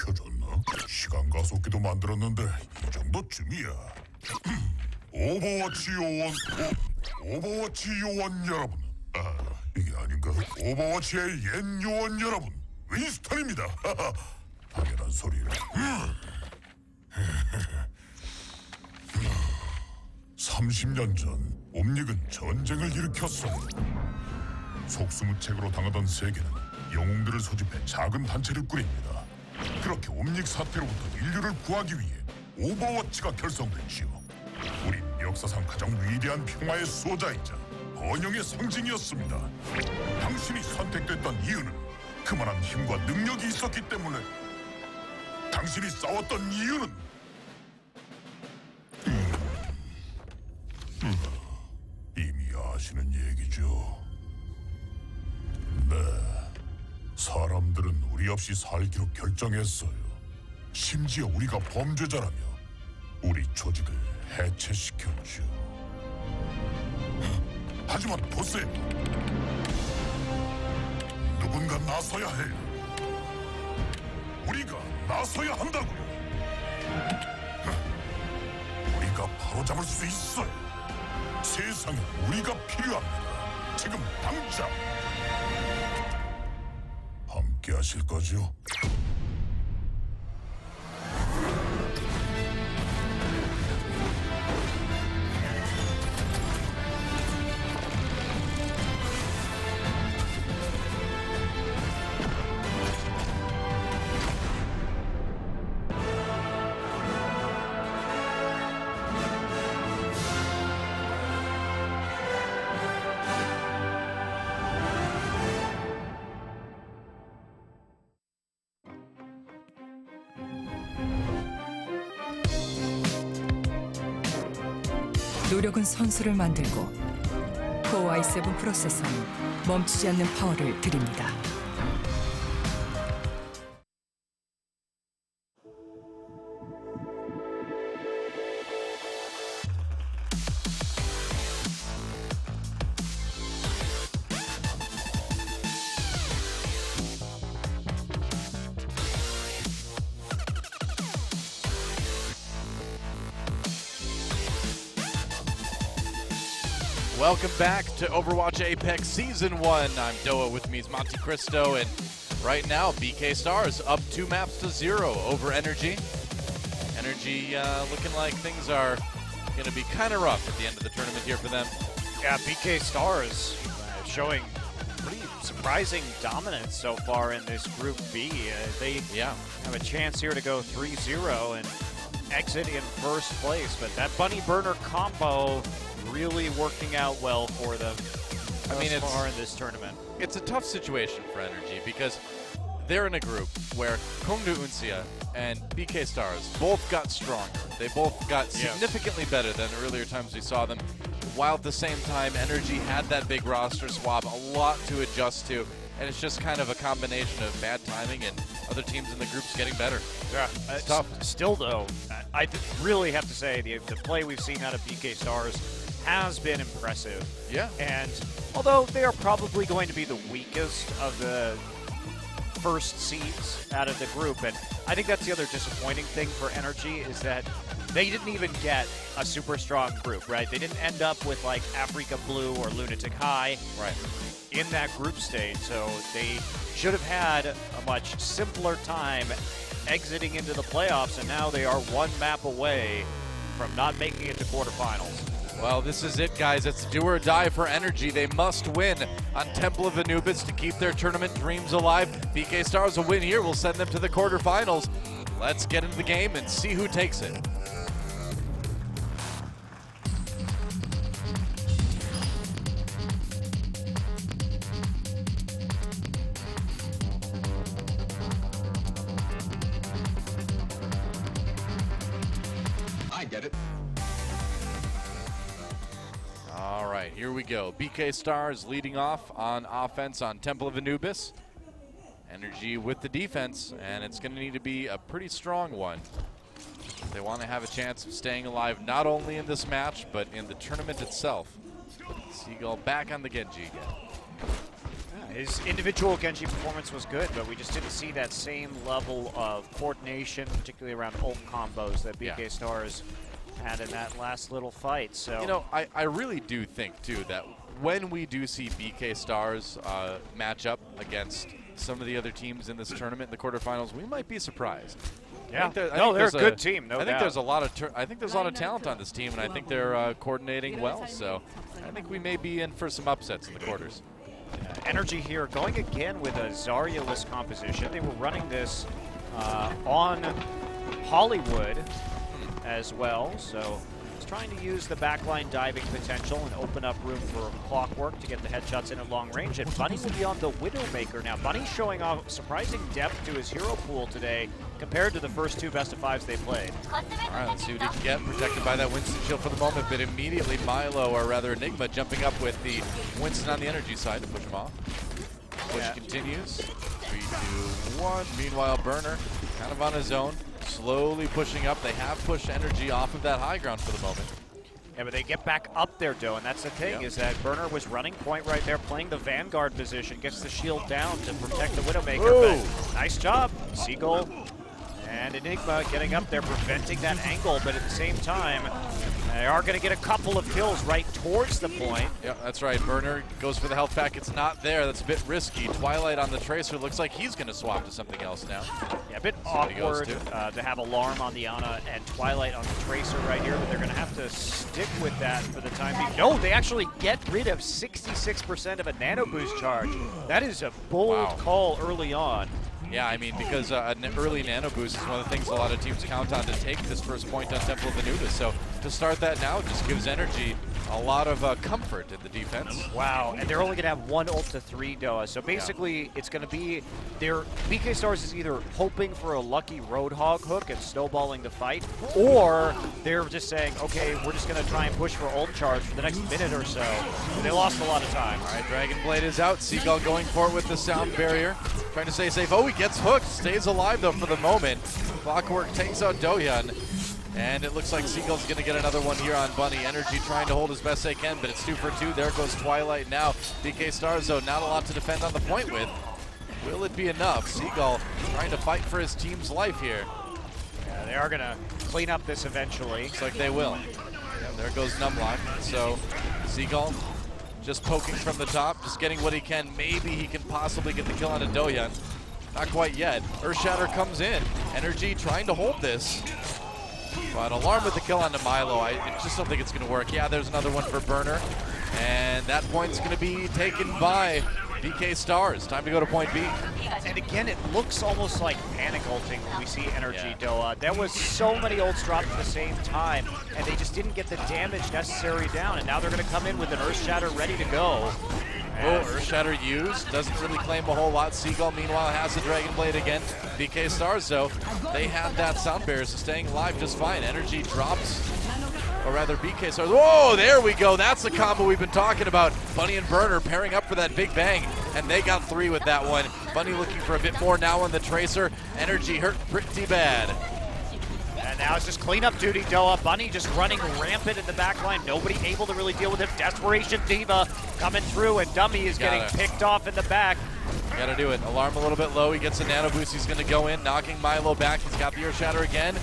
켜졌나? 시간 가속기도 만들었는데 이 정도쯤이야. 오버워치 요원, 오버워치 요원 여러분. 아, 이게 아닌가? 오버워치의 옛 요원 여러분. 윈스턴입니다. 당연한 소리를. 30년 전 옴닉은 전쟁을 일으켰습니다. 속수무책으로 당하던 세계는 영웅들을 소집해 작은 단체를 꾸립니다. 그렇게 옴닉 사태로부터 인류를 구하기 위해 오버워치가 결성됐지요. 우린 역사상 가장 위대한 평화의 수호자이자 번영의 상징이었습니다. 당신이 선택됐던 이유는 그만한 힘과 능력이 있었기 때문에 당신이 싸웠던 이유는 이미 아시는 얘기죠. 네, 사람들은 우리 없이 살기로 결정했어요. 심지어 우리가 범죄자라며 우리 조직을 해체시켰죠. 하지만 보세요. 누군가 나서야 해요. 우리가 나서야 한다고요. 우리가 바로잡을 수 있어요. 세상에 우리가 필요합니다. 지금 당장. 함께 하실 거죠? 노력은 선수를 만들고 코어 i7 프로세서는 멈추지 않는 파워를 드립니다. Welcome back to Overwatch Apex Season 1. I'm Doa, with me is Monte Cristo, and right now BK Stars up 2 maps to 0 over Energy. Energy looking like things are going to be kind of rough at the end of the tournament here for them. Yeah, BK Stars showing pretty surprising dominance so far in this Group B. They have a chance here to go 3-0 and exit in first place, but that Bunny Burner combo really working out well for them thus far in this tournament. It's a tough situation for Energy because they're in a group where Kongdu Uncia and BK Stars both got stronger. They both got significantly better than earlier times we saw them, while at the same time Energy had that big roster swap, a lot to adjust to, and it's just kind of a combination of bad timing and other teams in the groups getting better. Yeah, it's tough. Still though, I really have to say the play we've seen out of BK Stars has been impressive. Yeah. And although they are probably going to be the weakest of the first seeds out of the group, and I think that's the other disappointing thing for Energy is that they didn't even get a super strong group, right? They didn't end up with like Africa Blue or Lunatic High in that group stage, so they should have had a much simpler time exiting into the playoffs, and now they are one map away from not making it to quarterfinals. Well, this is it, guys. It's do or die for Energy. They must win on Temple of Anubis to keep their tournament dreams alive. BK Stars will win here. We'll send them to the quarterfinals. Let's get into the game and see who takes it. I get it. All right, here we go. BK Stars leading off on offense on Temple of Anubis. Energy with the defense, and it's going to need to be a pretty strong one. They want to have a chance of staying alive not only in this match, but in the tournament itself. Seagull back on the Genji again. His individual Genji performance was good, but we just didn't see that same level of coordination, particularly around ult combos that BK Stars had in that last little fight. So you know, I really do think too that when we do see BK Stars match up against some of the other teams in this tournament in the quarterfinals, we might be surprised. Yeah, I think they're a good team. No I think doubt. there's a lot of I think there's a lot of talent on this team, and I think they're coordinating well. So I think we may be in for some upsets in the quarters. Energy here going again with a Zarya-less composition. They were running this on Hollywood as well, so it's trying to use the backline diving potential and open up room for Clockwork to get the headshots in at long range. And Bunny will be on the Widowmaker now. Bunny's showing off surprising depth to his hero pool today compared to the first two best-of-5s they played. All right, let's see what he can get. Protected by that Winston shield for the moment, but immediately Milo, or rather Enigma, jumping up with the Winston on the energy side to push him off. Push continues. 3, 2, 1. Meanwhile, Burner kind of on his own, slowly pushing up. They have pushed energy off of that high ground for the moment. Yeah, but they get back up there, Doe, and that's the thing, is that Burner was running point right there, playing the Vanguard position, gets the shield down to protect the Widowmaker. But nice job, Seagull and Enigma getting up there, preventing that angle, but at the same time, they are going to get a couple of kills right towards the point. Yeah, that's right. Burner goes for the health pack. It's not there. That's a bit risky. Twilight on the Tracer. Looks like he's going to swap to something else now. Yeah, a bit awkward to have Alarm on the Ana and Twilight on the Tracer right here, but they're going to have to stick with that for the time being. No, they actually get rid of 66% of a nano boost charge. That is a bold call early on. Yeah, I mean, because an early nano boost is one of the things a lot of teams count on to take this first point on Temple of Venuta. So to start that now just gives energy a lot of comfort in the defense. Wow, and they're only going to have one ult to 3 Doa. So basically, it's going to be their BK Stars is either hoping for a lucky Roadhog hook and snowballing the fight, or they're just saying, okay, we're just going to try and push for ult charge for the next minute or so. And they lost a lot of time. All right, Dragon Blade is out. Seagull going for it with the sound barrier. Trying to stay safe. Oh, he gets hooked. Stays alive, though, for the moment. Clockwork takes out Dohyun. And it looks like Seagull's going to get another one here on Bunny. Energy trying to hold as best they can, but it's 2 for 2. There goes Twilight now. BK Stars, though, not a lot to defend on the point with. Will it be enough? Seagull trying to fight for his team's life here. Yeah, they are going to clean up this eventually. Looks like they will. Yeah, there goes Numlock. So Seagull just poking from the top, just getting what he can. Maybe he can possibly get the kill on a Dohyun. Not quite yet. Earthshatter comes in. Energy trying to hold this. But Alarm with the kill onto Milo. I just don't think it's going to work. Yeah, there's another one for Burner. And that point's going to be taken by BK Stars. Time to go to point B. And again, it looks almost like panic ulting when we see Energy Doa. There was so many ults dropped at the same time, and they just didn't get the damage necessary down. And now they're going to come in with an Earthshatter ready to go. Oh, Earthshatter used. Doesn't really claim a whole lot. Seagull, meanwhile, has the Dragon Blade again. BK Stars, though, they had that sound barrier, so staying alive just fine. Energy drops, or rather BK Stars. Whoa, there we go. That's the combo we've been talking about. Bunny and Burner pairing up for that big bang, and they got 3 with that one. Bunny looking for a bit more now on the Tracer. Energy hurt pretty bad. And now it's just cleanup duty, Doa. Bunny just running rampant in the back line. Nobody able to really deal with him. Desperation Diva coming through, and Dummy is getting picked off in the back. Gotta do it. Alarm a little bit low. He gets a nano boost. He's gonna go in, knocking Milo back. He's got the Earthshatter again.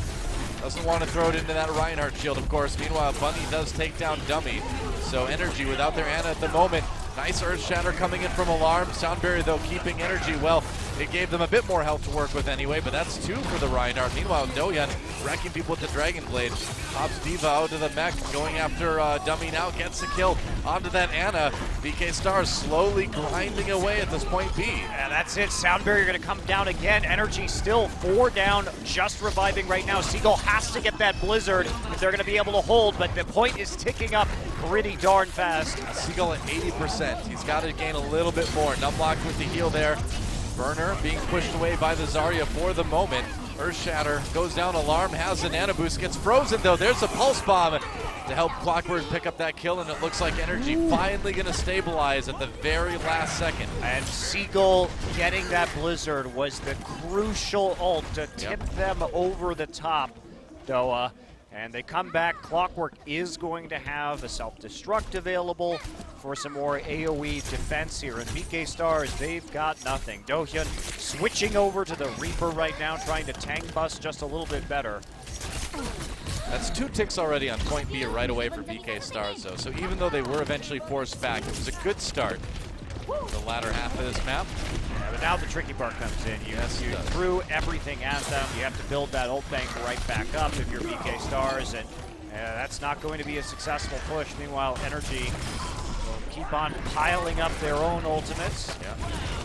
Doesn't want to throw it into that Reinhardt shield, of course. Meanwhile, Bunny does take down Dummy. So Energy without their Ana at the moment. Nice Earthshatter coming in from Alarm. Sound Barrier, though, keeping Energy. Well, it gave them a bit more health to work with anyway, but that's 2 for the Reinhardt. Meanwhile, Dohyun wrecking people with the Dragon Blade. Pops Diva out to the mech, going after Dummy now, gets the kill onto that Ana. BK Stars slowly grinding away at this point B. And that's it. Sound Barrier going to come down again. Energy still 4 down, just reviving right now. Seagull has to get that Blizzard if they're going to be able to hold, but the point is ticking up pretty darn fast. Seagull at 80%. He's got to gain a little bit more. Numlock with the heal there. Burner being pushed away by the Zarya for the moment. Earthshatter goes down. Alarm has a nano boost. Gets frozen, though. There's a pulse bomb to help Clockwork pick up that kill, and it looks like Energy finally going to stabilize at the very last second. And Seagull getting that Blizzard was the crucial ult to tip them over the top, Doa. And they come back. Clockwork is going to have a self-destruct available for some more AoE defense here. And BK Stars, they've got nothing. Dohyun switching over to the Reaper right now, trying to tank bust just a little bit better. That's 2 ticks already on point B right away for BK Stars, though. So even though they were eventually forced back, it was a good start the latter half of this map. Yeah, but now the tricky part comes in. You threw everything at them. You have to build that ult bank right back up if you're BK Stars, and that's not going to be a successful push. Meanwhile, Energy will keep on piling up their own ultimates. Yeah.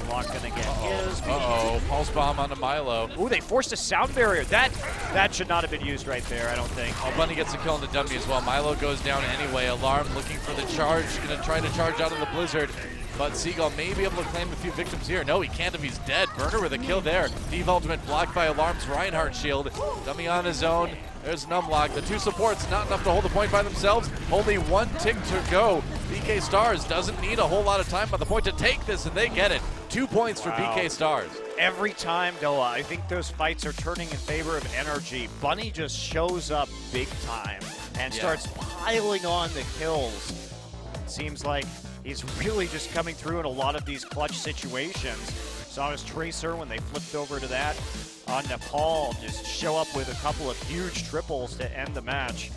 Lock gonna get his. Pulse bomb onto Milo. Ooh, they forced a sound barrier. That should not have been used right there, I don't think. Oh, Bunny gets a kill on the dummy as well. Milo goes down anyway. Alarm looking for the charge. Gonna try to charge out of the blizzard. But Seagull may be able to claim a few victims here. No, he can't if he's dead. Burner with a kill there. Div ultimate blocked by Alarm's Reinhardt shield. Dummy on his own. There's Numlock. The two supports not enough to hold the point by themselves. Only one tick to go. BK Stars doesn't need a whole lot of time on the point to take this, and they get it. 2 points for BK Stars. Every time, Noah, I think those fights are turning in favor of Energy. Bunny just shows up big time and starts piling on the kills. It seems like he's really just coming through in a lot of these clutch situations. Saw his Tracer when they flipped over to that on Nepal, just show up with a couple of huge triples to end the match.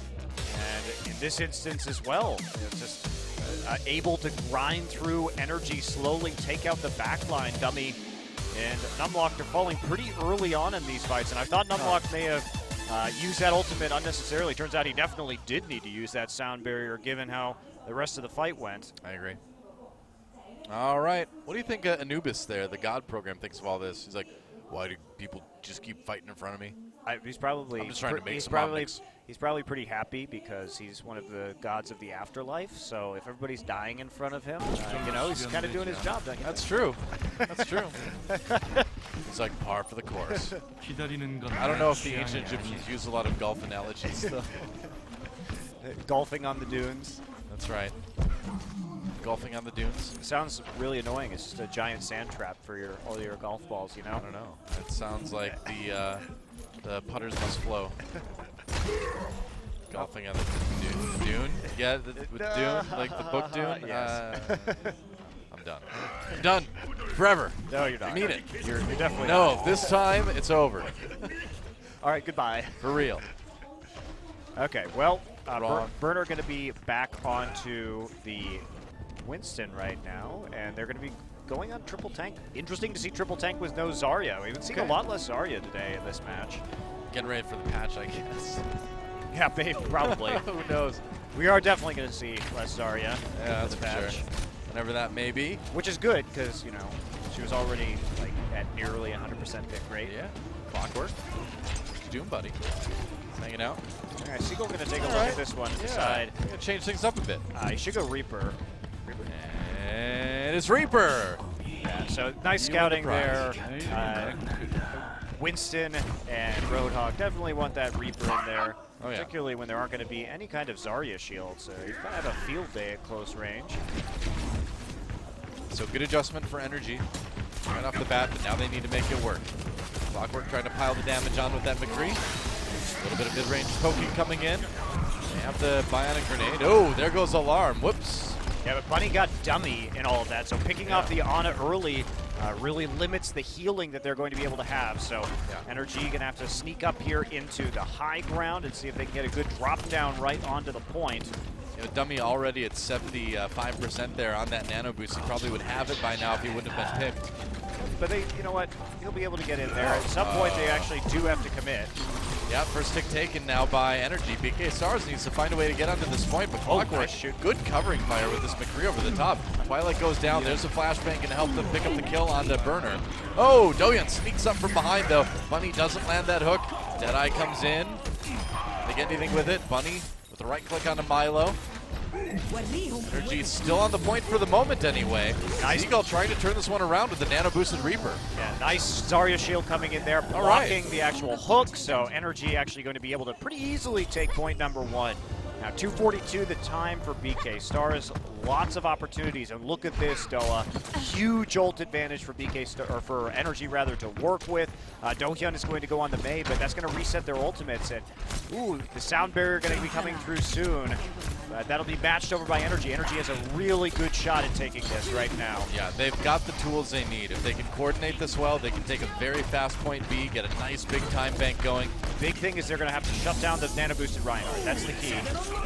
And in this instance as well, just able to grind through Energy, slowly take out the backline. Dummy and Numlock are falling pretty early on in these fights, and I thought Numlock may have used that ultimate unnecessarily. Turns out he definitely did need to use that sound barrier given how the rest of the fight went. I agree. All right. What do you think Anubis there, the God program, thinks of all this? He's like, why do people just keep fighting in front of me? He's probably I'm just trying to make some optics. He's probably pretty happy because he's one of the gods of the afterlife. So if everybody's dying in front of him, you know, he's kind of doing his job. That's true. That's true. It's like par for the course. I don't know if the ancient Egyptians use a lot of golf analogies, though. Golfing on the dunes. That's right. Golfing on the dunes. It sounds really annoying. It's just a giant sand trap for all your golf balls, you know? I don't know. It sounds like the putters must flow. Golfing on the dune. Yeah, with Dune, like the book Dune. Yes. I'm done. I'm done. Forever. No, you're not. I mean it. You're definitely not. No, this time it's over. All right, goodbye. For real. Okay, well, Burner going to be back onto the Winston right now, and they're going to be going on triple tank. Interesting to see triple tank with no Zarya. We've been seeing a lot less Zarya today in this match. Getting ready for the patch, I guess. Yeah, maybe, probably. Who knows? We are definitely going to see less Zarya. Yeah, that's for for sure. Whenever that may be. Which is good, because, you know, she was already like at nearly 100% pick rate. Yeah, clockwork. What you doing, buddy? Just hanging out. All right, Seagull going to take a look at this one and decide. Gonna change things up a bit. He should go Reaper. And it's Reaper. Yeah, so nice scouting there. Winston and Roadhog definitely want that Reaper in there, particularly when there aren't going to be any kind of Zarya shield. So you're going to have a field day at close range. So good adjustment for Energy right off the bat, but now they need to make it work. Clockwork trying to pile the damage on with that McCree. A little bit of mid-range poking coming in. They have the bionic grenade. Oh, there goes Alarm. Whoops. Yeah, but Bunny got dummy in all of that, so picking off the Ana early really limits the healing that they're going to be able to have. So Energy going to have to sneak up here into the high ground and see if they can get a good drop down right onto the point. You know, dummy already at 75% there on that nano boost. He probably would have it by now if he wouldn't have been picked. But you know what? He'll be able to get in there. At some point, they actually do have to commit. Yeah, first tick taken now by Energy. BK Stars needs to find a way to get onto this point, but Clockwork, good covering fire with this McCree over the top. Twilight goes down. There's a flashbang and help them pick up the kill on the Burner. Oh, Doyan sneaks up from behind, though. Bunny doesn't land that hook. Deadeye comes in. They get anything with it. Bunny with the right click onto Milo. Energy still on the point for the moment anyway. Nice. Seagull trying to turn this one around with the nano boosted Reaper. Yeah, nice Zarya shield coming in there, blocking the actual hook, so Energy actually going to be able to pretty easily take point number one. Now 2:42 the time for BK Stars. Lots of opportunities, and look at this, Doa. Huge ult advantage for for Energy rather to work with. Dohyun is going to go on the Mei, but that's going to reset their ultimates. And ooh, the sound barrier going to be coming through soon. That'll be matched over by Energy. Energy has a really good shot at taking this right now. Yeah, they've got the tools they need. If they can coordinate this well, they can take a very fast point B, get a nice big time bank going. Big thing is they're going to have to shut down the nano boosted Reinhardt. That's the key.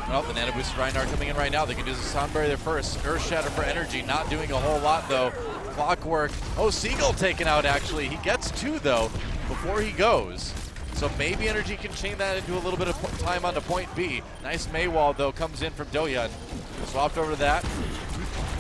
Well, the nano boosted Reinhardt coming in right now. They can do the sound barrier first. Earth Shatter for Energy, not doing a whole lot though. Clockwork. Oh, Seagull taken out actually. He gets 2 though before he goes. So maybe Energy can chain that into a little bit of time onto point B. Nice Maywall though comes in from Dohyun. Swapped over to that.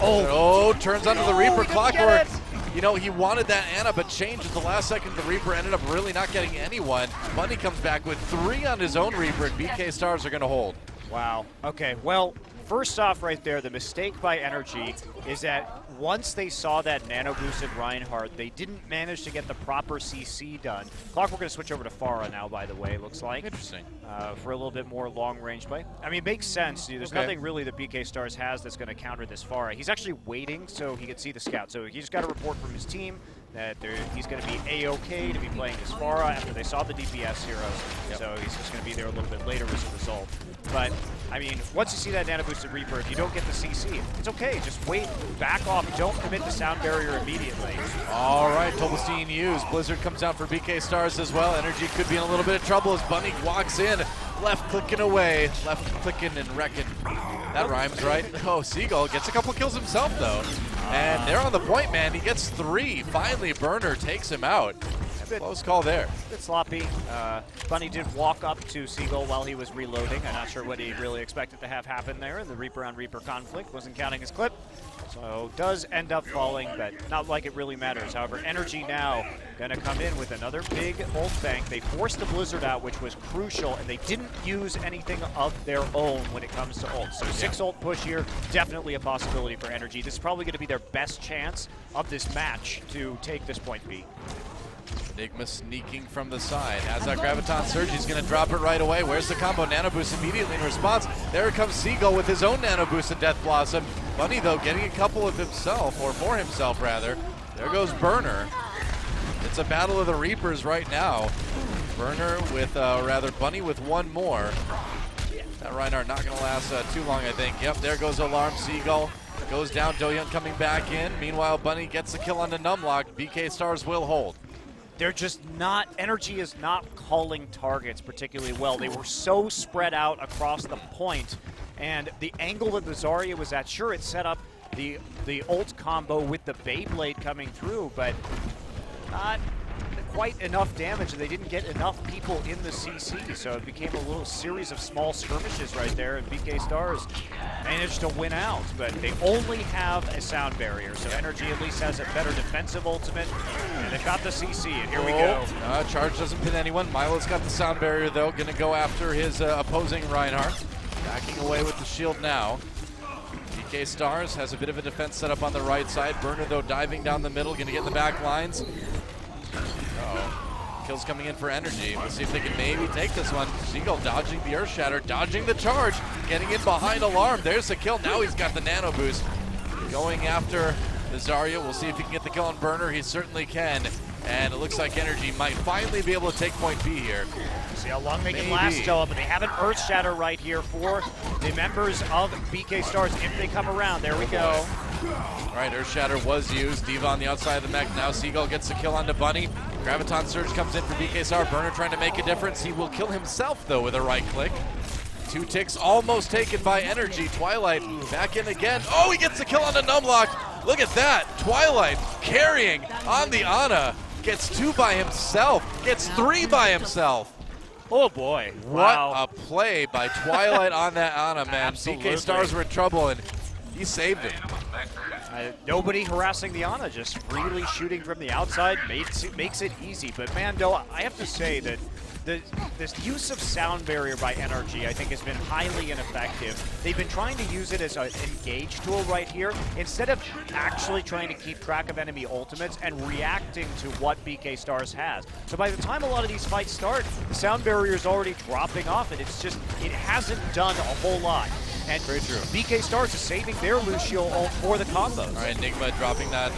Oh, turns onto the Reaper. Clockwork. You know, he wanted that Ana, but changed at the last second. The Reaper ended up really not getting anyone. Bunny comes back with 3 on his own Reaper, and BK Stars are going to hold. Wow. Okay, well, first off right there, the mistake by Energy is that once they saw that nano-boosted Reinhardt, they didn't manage to get the proper CC done. Clockwork going to switch over to Pharah now, by the way, it looks like. Interesting. For a little bit more long-range play. I mean, it makes sense. There's nothing really that BK Stars has that's going to counter this Pharah. He's actually waiting so he can see the scout. So he's got a report from his team that he's going to be A-OK to be playing this Pharah after they saw the DPS heroes. So he's just going to be there a little bit later as a result. But, I mean, once you see that nano-boosted Reaper, if you don't get the CC, it's okay. Just wait, back off, don't commit the sound barrier immediately. All right, Tolbestein used. Blizzard comes out for BK Stars as well. Energy could be in a little bit of trouble as Bunny walks in. Left clicking away, left clicking and wrecking. That rhymes, right? Oh, Seagull gets a couple kills himself, though. And they're on the point, man. He gets 3. Finally, Burner takes him out. Close call there. A bit sloppy. Bunny did walk up to Seagull while he was reloading. I'm not sure what he really expected to have happen there in the Reaper on Reaper conflict. Wasn't counting his clip. So does end up falling, but not like it really matters. However, Energy now going to come in with another big ult bank. They forced the Blizzard out, which was crucial, and they didn't use anything of their own when it comes to ult. So 6 ult push here, definitely a possibility for Energy. This is probably going to be their best chance of this match to take this point B. Enigma sneaking from the side. Has that Graviton Surge, he's going to drop it right away. Where's the combo? Nano Boost immediately in response. There comes Seagull with his own Nano Boost and Death Blossom. Bunny, though, getting a couple of himself, or for himself, rather. There goes Burner. It's a battle of the Reapers right now. Burner with, Bunny with 1 more. That Reinhardt not going to last too long, I think. Yep, there goes Alarm. Seagull goes down. Dohyun coming back in. Meanwhile, Bunny gets the kill on the Numlock. BK Stars will hold. They're just not, Energy is not calling targets particularly well. They were so spread out across the point, and the angle that the Zarya was at, sure, it set up the ult combo with the Beyblade coming through, but not quite enough damage, and they didn't get enough people in the CC, so it became a little series of small skirmishes right there, and BK Stars managed to win out, but they only have a sound barrier, so Energy at least has a better defensive ultimate, and they've got the CC, and here we go. Charge doesn't pin anyone. Milo's got the sound barrier, though, gonna go after his opposing Reinhardt. Backing away with the shield now. BK Stars has a bit of a defense set up on the right side. Burner, though, diving down the middle, gonna get in the back lines. Kills coming in for Energy. Let's see if they can maybe take this one. Seagull dodging the Earth Shatter, dodging the charge, getting in behind Alarm. There's the kill. Now he's got the Nano Boost. Going after the Zarya. We'll see if he can get the kill on Burner. He certainly can. And it looks like Energy might finally be able to take point B here. See how long they can last, Joe, but they have an Earth Shatter right here for the members of BK Stars if they come around. There we go. All right, Earth Shatter was used. Diva on the outside of the mech. Now Seagull gets the kill onto Bunny. Graviton Surge comes in for BK Star. Burner trying to make a difference. He will kill himself, though, with a right click. 2 ticks almost taken by Energy. Twilight back in again. Oh, he gets the kill on the Numlock. Look at that. Twilight carrying on the Ana. Gets 2 by himself. Gets 3 by himself. Oh, boy. What Wow. a play by Twilight on that Ana, man. Absolutely. BK Stars were in trouble, and he saved it. Nobody harassing the Ana, just freely shooting from the outside makes it easy. But Mando, I have to say that this use of sound barrier by Energy, I think, has been highly ineffective. They've been trying to use it as an engage tool right here, instead of actually trying to keep track of enemy ultimates and reacting to what BK Stars has. So by the time a lot of these fights start, the sound barrier is already dropping off, and it's just, it hasn't done a whole lot. And very true. BK Stars is saving their Lucio ult for the combos. All right, Enigma dropping that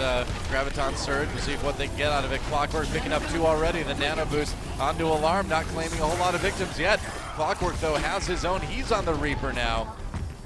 Graviton Surge. We'll see what they can get out of it. Clockwork picking up 2 already. The Nano Boost onto Alarm, not claiming a whole lot of victims yet. Clockwork, though, has his own. He's on the Reaper now.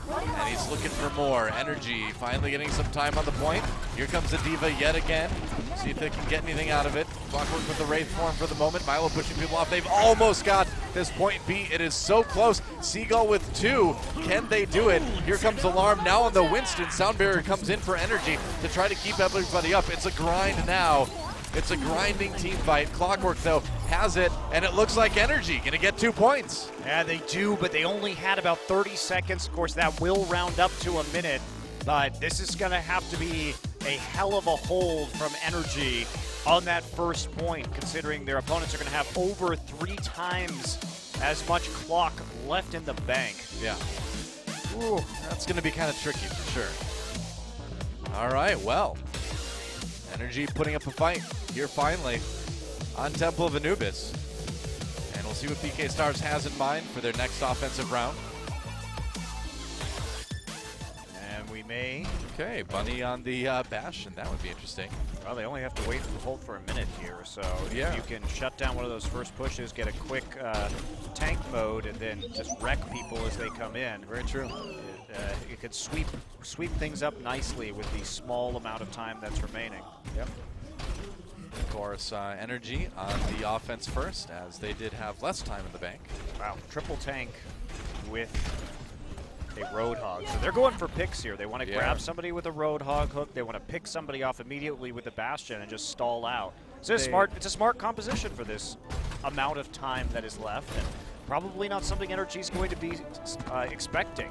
And he's looking for more. Energy finally getting some time on the point. Here comes the D.Va yet again. See if they can get anything out of it. Clockwork with the Wraith form for the moment. Milo pushing people off. They've almost got this point B. It is so close. Seagull with 2. Can they do it? Here comes Alarm now on the Winston. Sound Barrier comes in for Energy to try to keep everybody up. It's a grind now. It's a grinding team fight. Clockwork, though, has it, and it looks like Energy gonna get 2 points. Yeah, they do, but they only had about 30 seconds. Of course, that will round up to a minute, but this is gonna have to be a hell of a hold from Energy on that first point, considering their opponents are gonna have over 3 times as much clock left in the bank. Yeah. Ooh, that's gonna be kind of tricky for sure. All right, well, Energy putting up a fight here finally on Temple of Anubis. And we'll see what BK Stars has in mind for their next offensive round. And we may... Okay, Bunny on the Bastion. That would be interesting. Well, they only have to wait and hold for a minute here, so yeah. If you can shut down one of those first pushes, get a quick tank mode, and then just wreck people as they come in. Very true. You could sweep things up nicely with the small amount of time that's remaining. Yep. Of course, Energy on the offense first, as they did have less time in the bank. Wow, triple tank with a Roadhog. So they're going for picks here. They want to grab somebody with a Roadhog hook. They want to pick somebody off immediately with the Bastion and just stall out. So it's a smart composition for this amount of time that is left, and probably not something Energy's going to be expecting.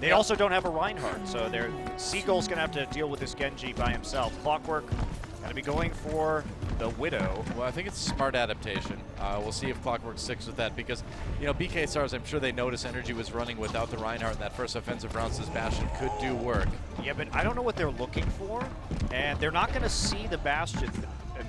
They also don't have a Reinhardt, so Seagull's going to have to deal with this Genji by himself. Clockwork going to be going for the Widow. Well, I think it's a smart adaptation. We'll see if Clockwork sticks with that because, you know, BK Stars, I'm sure they noticed Energy was running without the Reinhardt in that first offensive round, so this Bastion could do work. Yeah, but I don't know what they're looking for, and they're not going to see the Bastion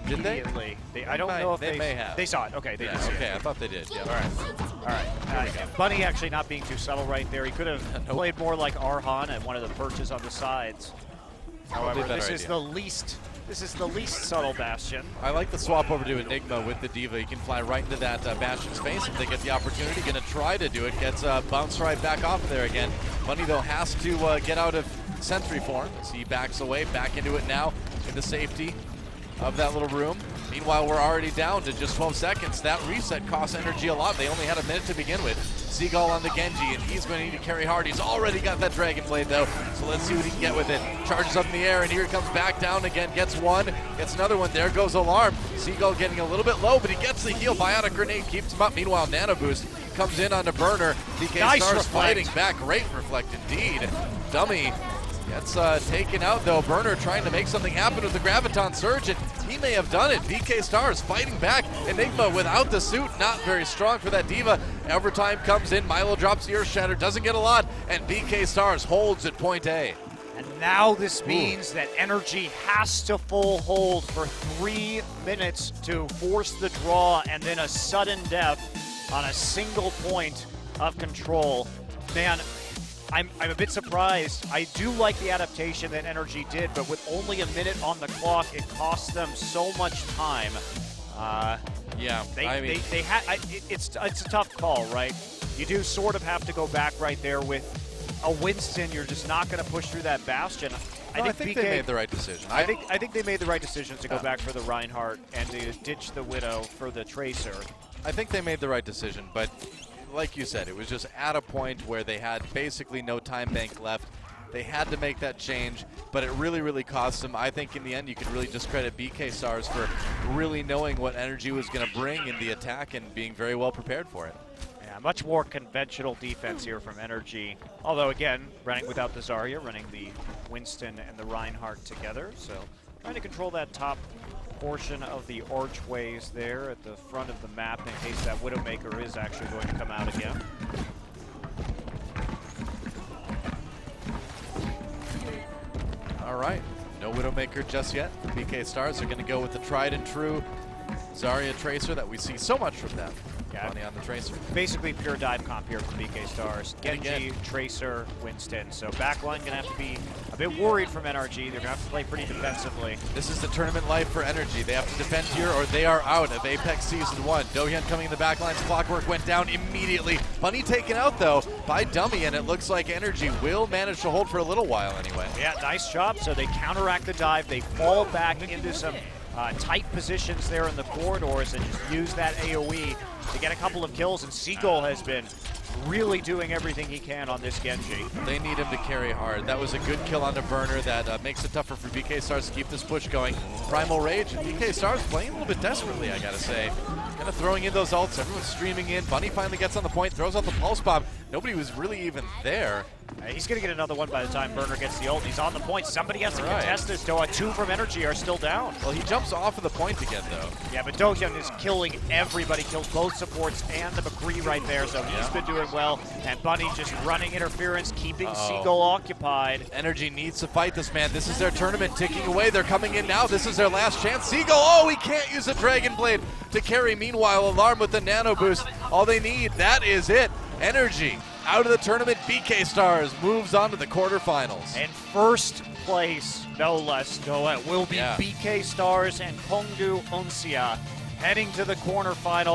immediately. I don't know if they may have. They saw it. Okay, they did see okay, it. I thought they did. Yeah. All right. Bunny actually not being too subtle right there. He could have played more like Arhan and one of the perches on the sides. However, this is the least subtle Bastion. I like the swap over to Enigma with the D.Va. You can fly right into that Bastion's face if they get the opportunity. Going to try to do it. Gets bounced right back off there again. Bunny, though, has to get out of Sentry form as he backs away, back into it now in the safety of that little room. Meanwhile, we're already down to just 12 seconds. That reset costs Energy a lot. They only had a minute to begin with. Seagull on the Genji, and he's going to need to carry hard. He's already got that Dragon Blade, though, so let's see what he can get with it. Charges up in the air, and here it comes back down again. Gets one, gets another one. There goes Alarm. Seagull getting a little bit low, but he gets the heal. Biotic Grenade keeps him up. Meanwhile, Nano Boost comes in on the Burner. BK Stars fighting back. Great reflect indeed. Dummy gets taken out, though. Burner trying to make something happen with the Graviton Surge, and he may have done it. BK Stars fighting back. Enigma without the suit, not very strong for that D.Va. Overtime comes in. Milo drops the Earth Shatter, doesn't get a lot, and BK Stars holds at point A. And now this means that Energy has to full hold for 3 minutes to force the draw, and then a sudden death on a single point of control. Man, I'm a bit surprised. I do like the adaptation that Energy did, but with only a minute on the clock, it cost them so much time. Yeah, it's a tough call, right? You do sort of have to go back right there with a Winston. You're just not going to push through that Bastion. I think they made the right decision. I think they made the right decision to go back for the Reinhardt and to ditch the Widow for the Tracer. I think they made the right decision, but like you said, it was just at a point where they had basically no time bank left. They had to make that change, but it really, really cost them. I think in the end, you can really discredit BK Stars for really knowing what Energy was going to bring in the attack and being very well prepared for it. Yeah, much more conventional defense here from Energy. Although, again, running without the Zarya, running the Winston and the Reinhardt together. So trying to control that top portion of the archways there at the front of the map in case that Widowmaker is actually going to come out again. All right, no Widowmaker just yet. BK Stars are going to go with the tried and true Zarya Tracer that we see so much from them. Yeah. Bunny on the Tracer. Basically pure dive comp here from BK Stars. And Genji, again. Tracer, Winston. So backline going to have to be a bit worried from NRG. They're going to have to play pretty defensively. This is the tournament life for Energy. They have to defend here or they are out of Apex Season 1. Dohyun coming in the backlines. Clockwork went down immediately. Bunny taken out, though, by Dummy, and it looks like Energy will manage to hold for a little while anyway. Yeah, nice job. So they counteract the dive. They fall back into some tight positions there in the corridors and just use that AoE to get a couple of kills. And Seagull has been really doing everything he can on this Genji. They need him to carry hard. That was a good kill on the burner that makes it tougher for BK Stars to keep this push going. Primal Rage, and BK Stars playing a little bit desperately, I gotta say. Kind of throwing in those ults, everyone's streaming in. Bunny finally gets on the point, throws out the pulse bomb. Nobody was really even there. He's going to get another one by the time Burner gets the ult. He's on the point. Somebody has to contest this. Doa, 2 from Energy are still down. Well, he jumps off of the point again, though. Yeah, but Dohyun is killing everybody. Killed both supports and the McCree right there, so he's been doing well. And Bunny just running interference, keeping Seagull occupied. Energy needs to fight this, man. This is their tournament ticking away. They're coming in now. This is their last chance. Seagull, oh, he can't use the Dragon Blade to carry. Meanwhile, Alarm with the Nano Boost. All they need, that is it. Energy out of the tournament. BK Stars moves on to the quarterfinals. And first place, no less, Doa, will be BK Stars and Konggu Onsia heading to the quarterfinals.